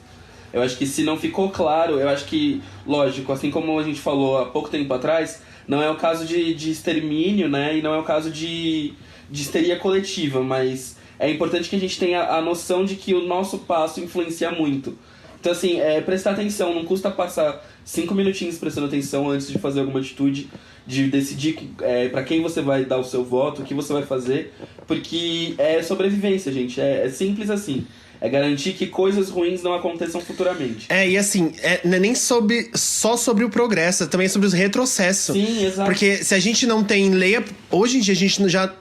Eu acho que se não ficou claro, eu acho que, lógico, assim como a gente falou há pouco tempo atrás, não é o caso de extermínio, né? E não é o caso de histeria coletiva, mas é importante que a gente tenha a noção de que o nosso passo influencia muito. Então, assim, prestar atenção, não custa passar 5 minutinhos prestando atenção antes de fazer alguma atitude, de decidir para quem você vai dar o seu voto, o que você vai fazer, porque é sobrevivência, gente, é simples assim. É garantir que coisas ruins não aconteçam futuramente.
E assim, não é nem só sobre o progresso, é também sobre os retrocessos.
Sim, exato.
Porque se a gente não tem lei... Hoje em dia a gente já...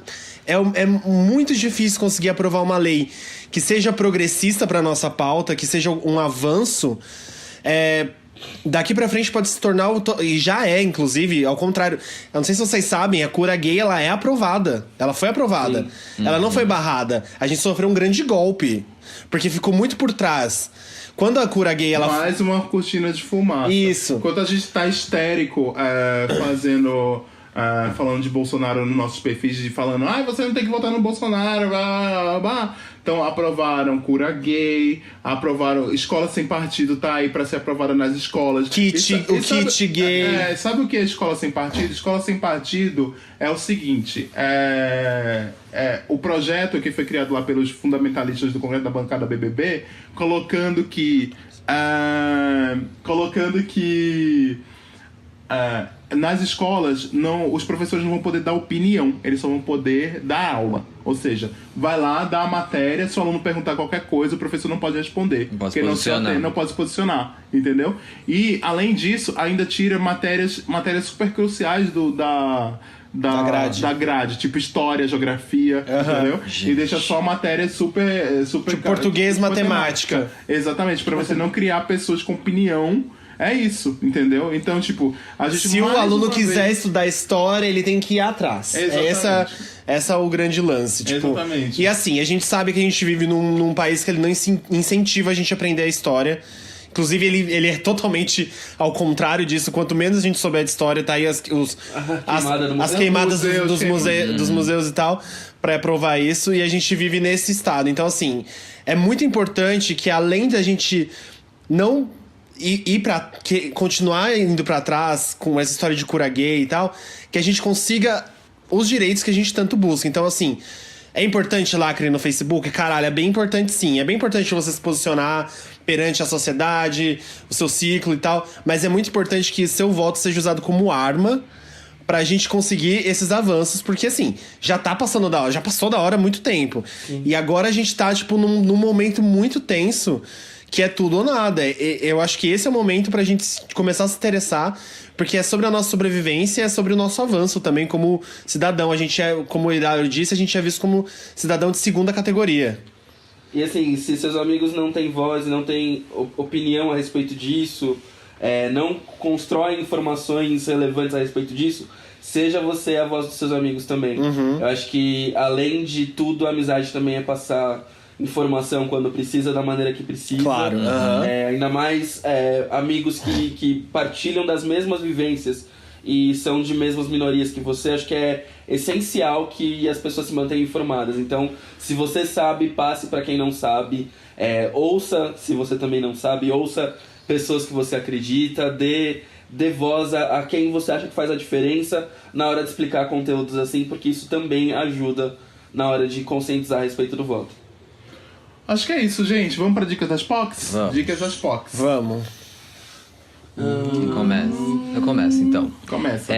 É muito difícil conseguir aprovar uma lei que seja progressista pra nossa pauta, que seja um avanço. Daqui pra frente pode se tornar... E já é, inclusive, ao contrário. Eu não sei se vocês sabem, a cura gay, ela é aprovada. Ela foi aprovada. Sim. Ela não foi barrada. A gente sofreu um grande golpe. Porque ficou muito por trás. Quando a cura gay, ela...
Mais uma cortina de fumaça.
Isso.
Enquanto a gente tá histérico falando de Bolsonaro nos nossos perfis, falando, você não tem que votar no Bolsonaro, blá, blá, blá. Então aprovaram cura gay, aprovaram escola sem partido, tá aí pra ser aprovada nas escolas.
Kit gay.
Sabe o que é escola sem partido? Escola sem partido é o seguinte, o projeto que foi criado lá pelos fundamentalistas do Congresso da bancada BBB, colocando que nas escolas, os professores não vão poder dar opinião, eles só vão poder dar aula. Ou seja, vai lá, dá a matéria, se o aluno perguntar qualquer coisa, o professor não pode responder.
Não pode se posicionar.
Não pode se posicionar, entendeu? E, além disso, ainda tira matérias super cruciais da grade, tipo história, geografia, entendeu? Gente. E deixa só matéria super
tipo português, matemática.
Exatamente, pra você não criar pessoas com opinião. É isso, entendeu? Então, tipo, a gente...
Se o aluno quiser estudar história, ele tem que ir atrás. Essa é o grande lance. Tipo,
exatamente.
E assim, a gente sabe que a gente vive num país que ele não incentiva a gente a aprender a história. Inclusive, ele é totalmente ao contrário disso. Quanto menos a gente souber de história, tá aí as queimadas dos museus e tal, pra provar isso. E a gente vive nesse estado. Então, assim, é muito importante que além da gente não... continuar indo pra trás com essa história de cura gay e tal, que a gente consiga os direitos que a gente tanto busca. Então, assim, é importante lacre no Facebook? Caralho, é bem importante sim. É bem importante você se posicionar perante a sociedade, o seu ciclo e tal, mas é muito importante que seu voto seja usado como arma pra gente conseguir esses avanços, porque assim, já passou da hora há muito tempo. Sim. E agora a gente tá, tipo, num momento muito tenso, que é tudo ou nada. Eu acho que esse é o momento pra gente começar a se interessar, porque é sobre a nossa sobrevivência, é sobre o nosso avanço também como cidadão. A gente como o Hilário disse, a gente é visto como cidadão de segunda categoria.
E assim, se seus amigos não têm voz, não têm opinião a respeito disso, não constroem informações relevantes a respeito disso, seja você a voz dos seus amigos também. Eu acho que, além de tudo, a amizade também é passar informação quando precisa, da maneira que precisa.
Claro.
Ainda mais amigos que partilham das mesmas vivências e são de mesmas minorias que você. Acho que é essencial que as pessoas se mantenham informadas. Então, se você sabe, passe para quem não sabe. Ouça, se você também não sabe, ouça pessoas que você acredita, dê voz a quem você acha que faz a diferença na hora de explicar conteúdos assim, porque isso também ajuda na hora de conscientizar a respeito do voto.
Acho que é isso, gente. Vamos pra Dicas das POCs?
Vamos.
Dicas das POCs.
Vamos.
Quem começa? Eu começo, então.
Começa.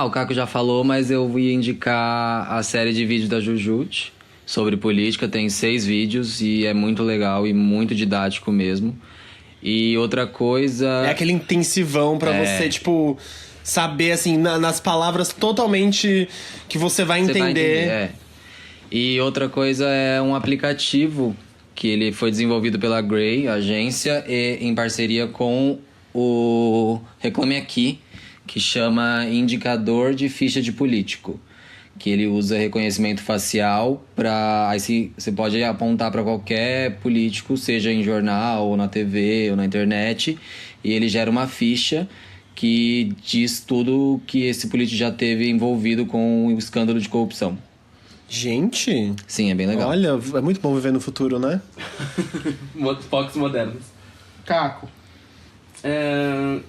O Caco já falou, mas eu ia indicar a série de vídeos da Jujute sobre política. Tem 6 vídeos e é muito legal e muito didático mesmo. E outra coisa...
É aquele intensivão pra você, tipo... saber, assim, nas palavras totalmente que você vai entender.
E outra coisa é um aplicativo que ele foi desenvolvido pela Grey, agência, e em parceria com o Reclame Aqui, que chama Indicador de Ficha de Político. Que ele usa reconhecimento facial para... Aí você pode apontar para qualquer político, seja em jornal, ou na TV, ou na internet, e ele gera uma ficha que diz tudo que esse político já teve envolvido com o escândalo de corrupção.
Gente...
Sim, é bem legal.
Olha, é muito bom viver no futuro, né?
POCs modernos.
Caco.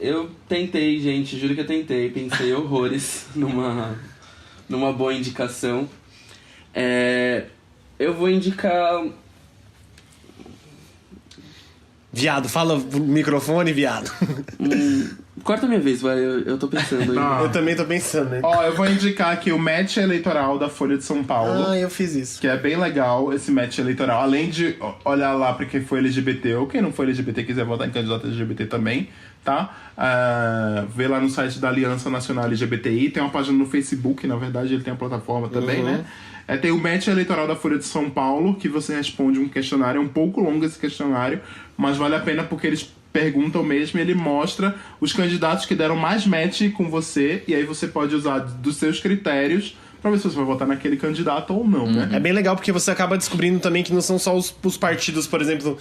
Eu tentei, gente, juro que eu tentei. Pensei horrores numa boa indicação. Eu vou indicar...
Viado, fala o microfone, viado.
Corta minha vez, vai. Eu tô pensando aí.
Eu também tô pensando, né?
Eu vou indicar aqui o match eleitoral da Folha de São Paulo.
Eu fiz isso.
Que é bem legal esse match eleitoral. Além de olhar lá pra quem foi LGBT ou quem não foi LGBT quiser votar em candidato LGBT também, tá? Vê lá no site da Aliança Nacional LGBTI. Tem uma página no Facebook, na verdade, ele tem a plataforma também, né? Tem o match eleitoral da Folha de São Paulo, que você responde um questionário. É um pouco longo esse questionário, mas vale a pena porque eles perguntam mesmo e ele mostra os candidatos que deram mais match com você. E aí você pode usar dos seus critérios pra ver se você vai votar naquele candidato ou não, né?
É bem legal porque você acaba descobrindo também que não são só os partidos, por exemplo...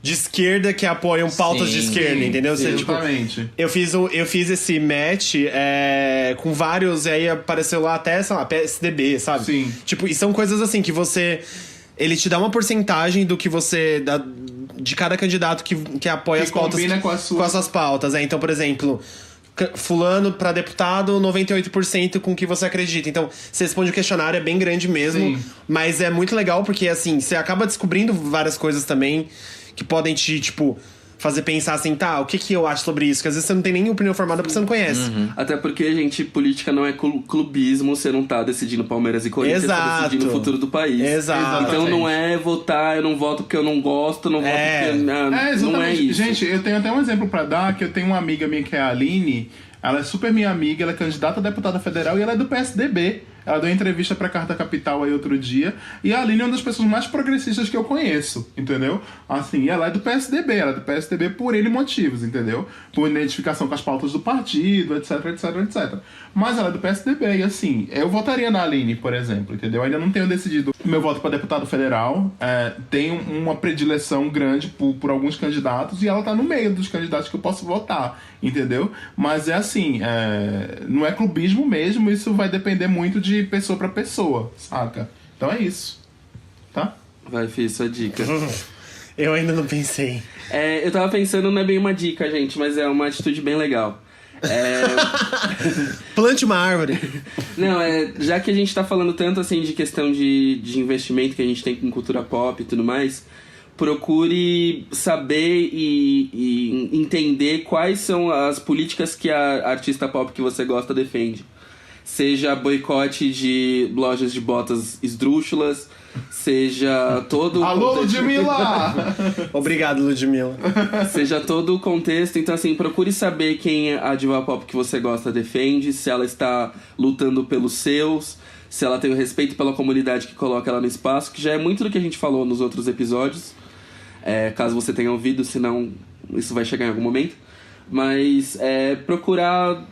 de esquerda que apoiam pautas de esquerda, entendeu?
Sim,
tipo,
exatamente.
Eu fiz esse match com vários, e aí apareceu lá até, sei lá, PSDB, sabe?
Sim.
Tipo, e são coisas assim que você... Ele te dá uma porcentagem do que você... de cada candidato que apoia
Que
as pautas...
combina com as
suas pautas. Então, por exemplo... fulano pra deputado, 98% com o que você acredita. Então, você responde o questionário, é bem grande mesmo.
Sim.
Mas é muito legal porque, assim, você acaba descobrindo várias coisas também que podem te, tipo, fazer pensar assim, o que eu acho sobre isso? Porque às vezes você não tem nem opinião formada porque você não conhece.
Até porque, gente, política não é clubismo, você não tá decidindo Palmeiras e Corinthians, você tá decidindo o futuro do país.
Exato.
Então não é votar, eu não voto porque eu não gosto, não voto porque... não é isso.
Gente, eu tenho até um exemplo pra dar, que eu tenho uma amiga minha que é a Aline, ela é super minha amiga, ela é candidata a deputada federal e ela é do PSDB. Ela deu entrevista pra Carta Capital aí outro dia. E a Aline é uma das pessoas mais progressistas que eu conheço, entendeu? Assim, ela é do PSDB. Ela é do PSDB por N motivos, entendeu? Por identificação com as pautas do partido, etc, etc, etc. Mas ela é do PSDB e assim, eu votaria na Aline, por exemplo, entendeu? Eu ainda não tenho decidido meu voto pra deputado federal. Tenho uma predileção grande por alguns candidatos e ela tá no meio dos candidatos que eu posso votar, entendeu? Mas é assim, não é clubismo mesmo, isso vai depender muito de pessoa pra pessoa, saca? Então é isso, tá?
Vai, fiz sua dica.
Eu ainda não pensei.
Eu tava pensando, não é bem uma dica, gente, mas é uma atitude bem legal.
Plante uma árvore.
Não, já que a gente tá falando tanto assim de questão de investimento que a gente tem com cultura pop e tudo mais, procure saber e entender quais são as políticas que a artista pop que você gosta defende. seja boicote de lojas de botas esdrúxulas, seja todo...
Alô, Ludmilla!
Obrigado, Ludmilla.
Seja todo o contexto. Então, assim, procure saber quem a diva pop que você gosta defende, se ela está lutando pelos seus, se ela tem o respeito pela comunidade que coloca ela no espaço, que já é muito do que a gente falou nos outros episódios. Caso você tenha ouvido, senão isso vai chegar em algum momento. Mas procurar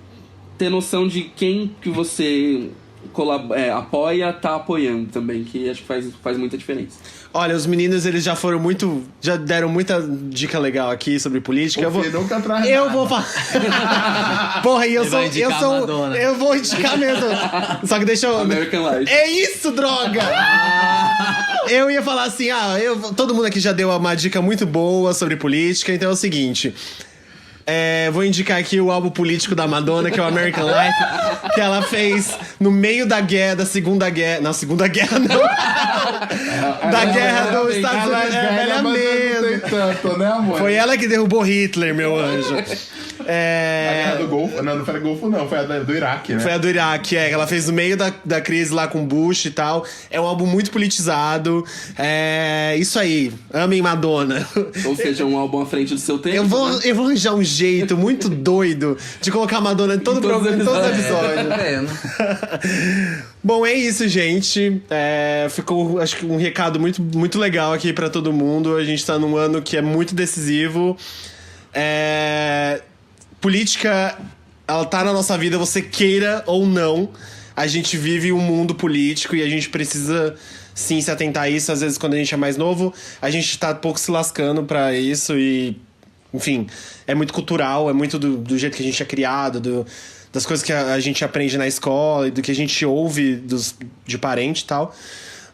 ter noção de quem que você apoia, tá apoiando também, que acho que faz muita diferença.
Olha, os meninos, eles já deram muita dica legal aqui sobre política. Eu vou falar. Porra, e eu vou indicar mesmo. Só que deixa eu...
American Life.
É isso, droga! Eu ia falar assim, todo mundo aqui já deu uma dica muito boa sobre política, então é o seguinte... vou indicar aqui o álbum político da Madonna, que é o American Life, que ela fez no meio da Segunda Guerra... Não, Segunda Guerra não. Da guerra dos Estados Unidos. Velha mesmo.
Tanto, né, amor?
Foi ela que derrubou Hitler, meu anjo.
A guerra do Golfo. Não foi a Golfo, não. Foi a do Iraque, né?
Foi a do Iraque, ela fez no meio da crise lá com Bush e tal. É um álbum muito politizado. Isso aí. Amem Madonna.
Ou seja, um álbum à frente do seu tempo.
Eu vou arranjar um jeito muito doido de colocar a Madonna em todo o programa, em todos os episódios. Bom, é isso, gente. Ficou, acho que, um recado muito, muito legal aqui pra todo mundo. A gente tá num ano que é muito decisivo. Política, ela tá na nossa vida, você queira ou não. A gente vive um mundo político e a gente precisa, sim, se atentar a isso. Às vezes, quando a gente é mais novo, a gente tá pouco se lascando pra isso e... Enfim, é muito cultural, é muito do jeito que a gente é criado, das coisas que a gente aprende na escola e do que a gente ouve de parente e tal.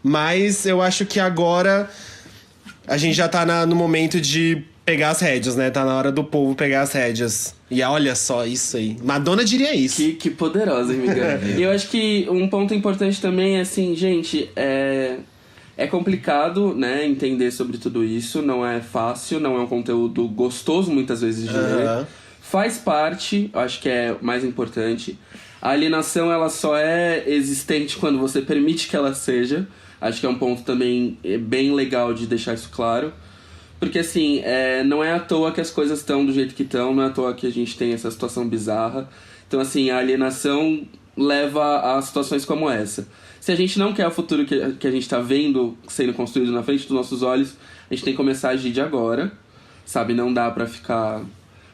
Mas eu acho que agora a gente já tá no momento de pegar as rédeas, né? Tá na hora do povo pegar as rédeas. E olha só isso aí. Madonna diria isso.
Que poderosa, amiga. E eu acho que um ponto importante também é assim, gente, é complicado, né, entender sobre tudo isso. Não é fácil, não é um conteúdo gostoso muitas vezes de ler. Faz parte, acho que é mais importante. A alienação, ela só é existente quando você permite que ela seja. Acho que é um ponto também bem legal de deixar isso claro. Porque, assim, não é à toa que as coisas estão do jeito que estão, não é à toa que a gente tem essa situação bizarra. Então, assim, a alienação leva a situações como essa. Se a gente não quer o futuro que a gente tá vendo sendo construído na frente dos nossos olhos, a gente tem que começar a agir de agora, sabe? Não dá pra ficar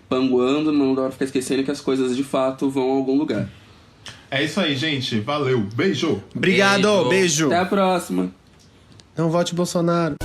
panguando, não dá pra ficar esquecendo que as coisas de fato vão a algum lugar.
É isso aí, gente. Valeu. Beijo.
Obrigado. Beijo.
Até a próxima.
Não vote Bolsonaro.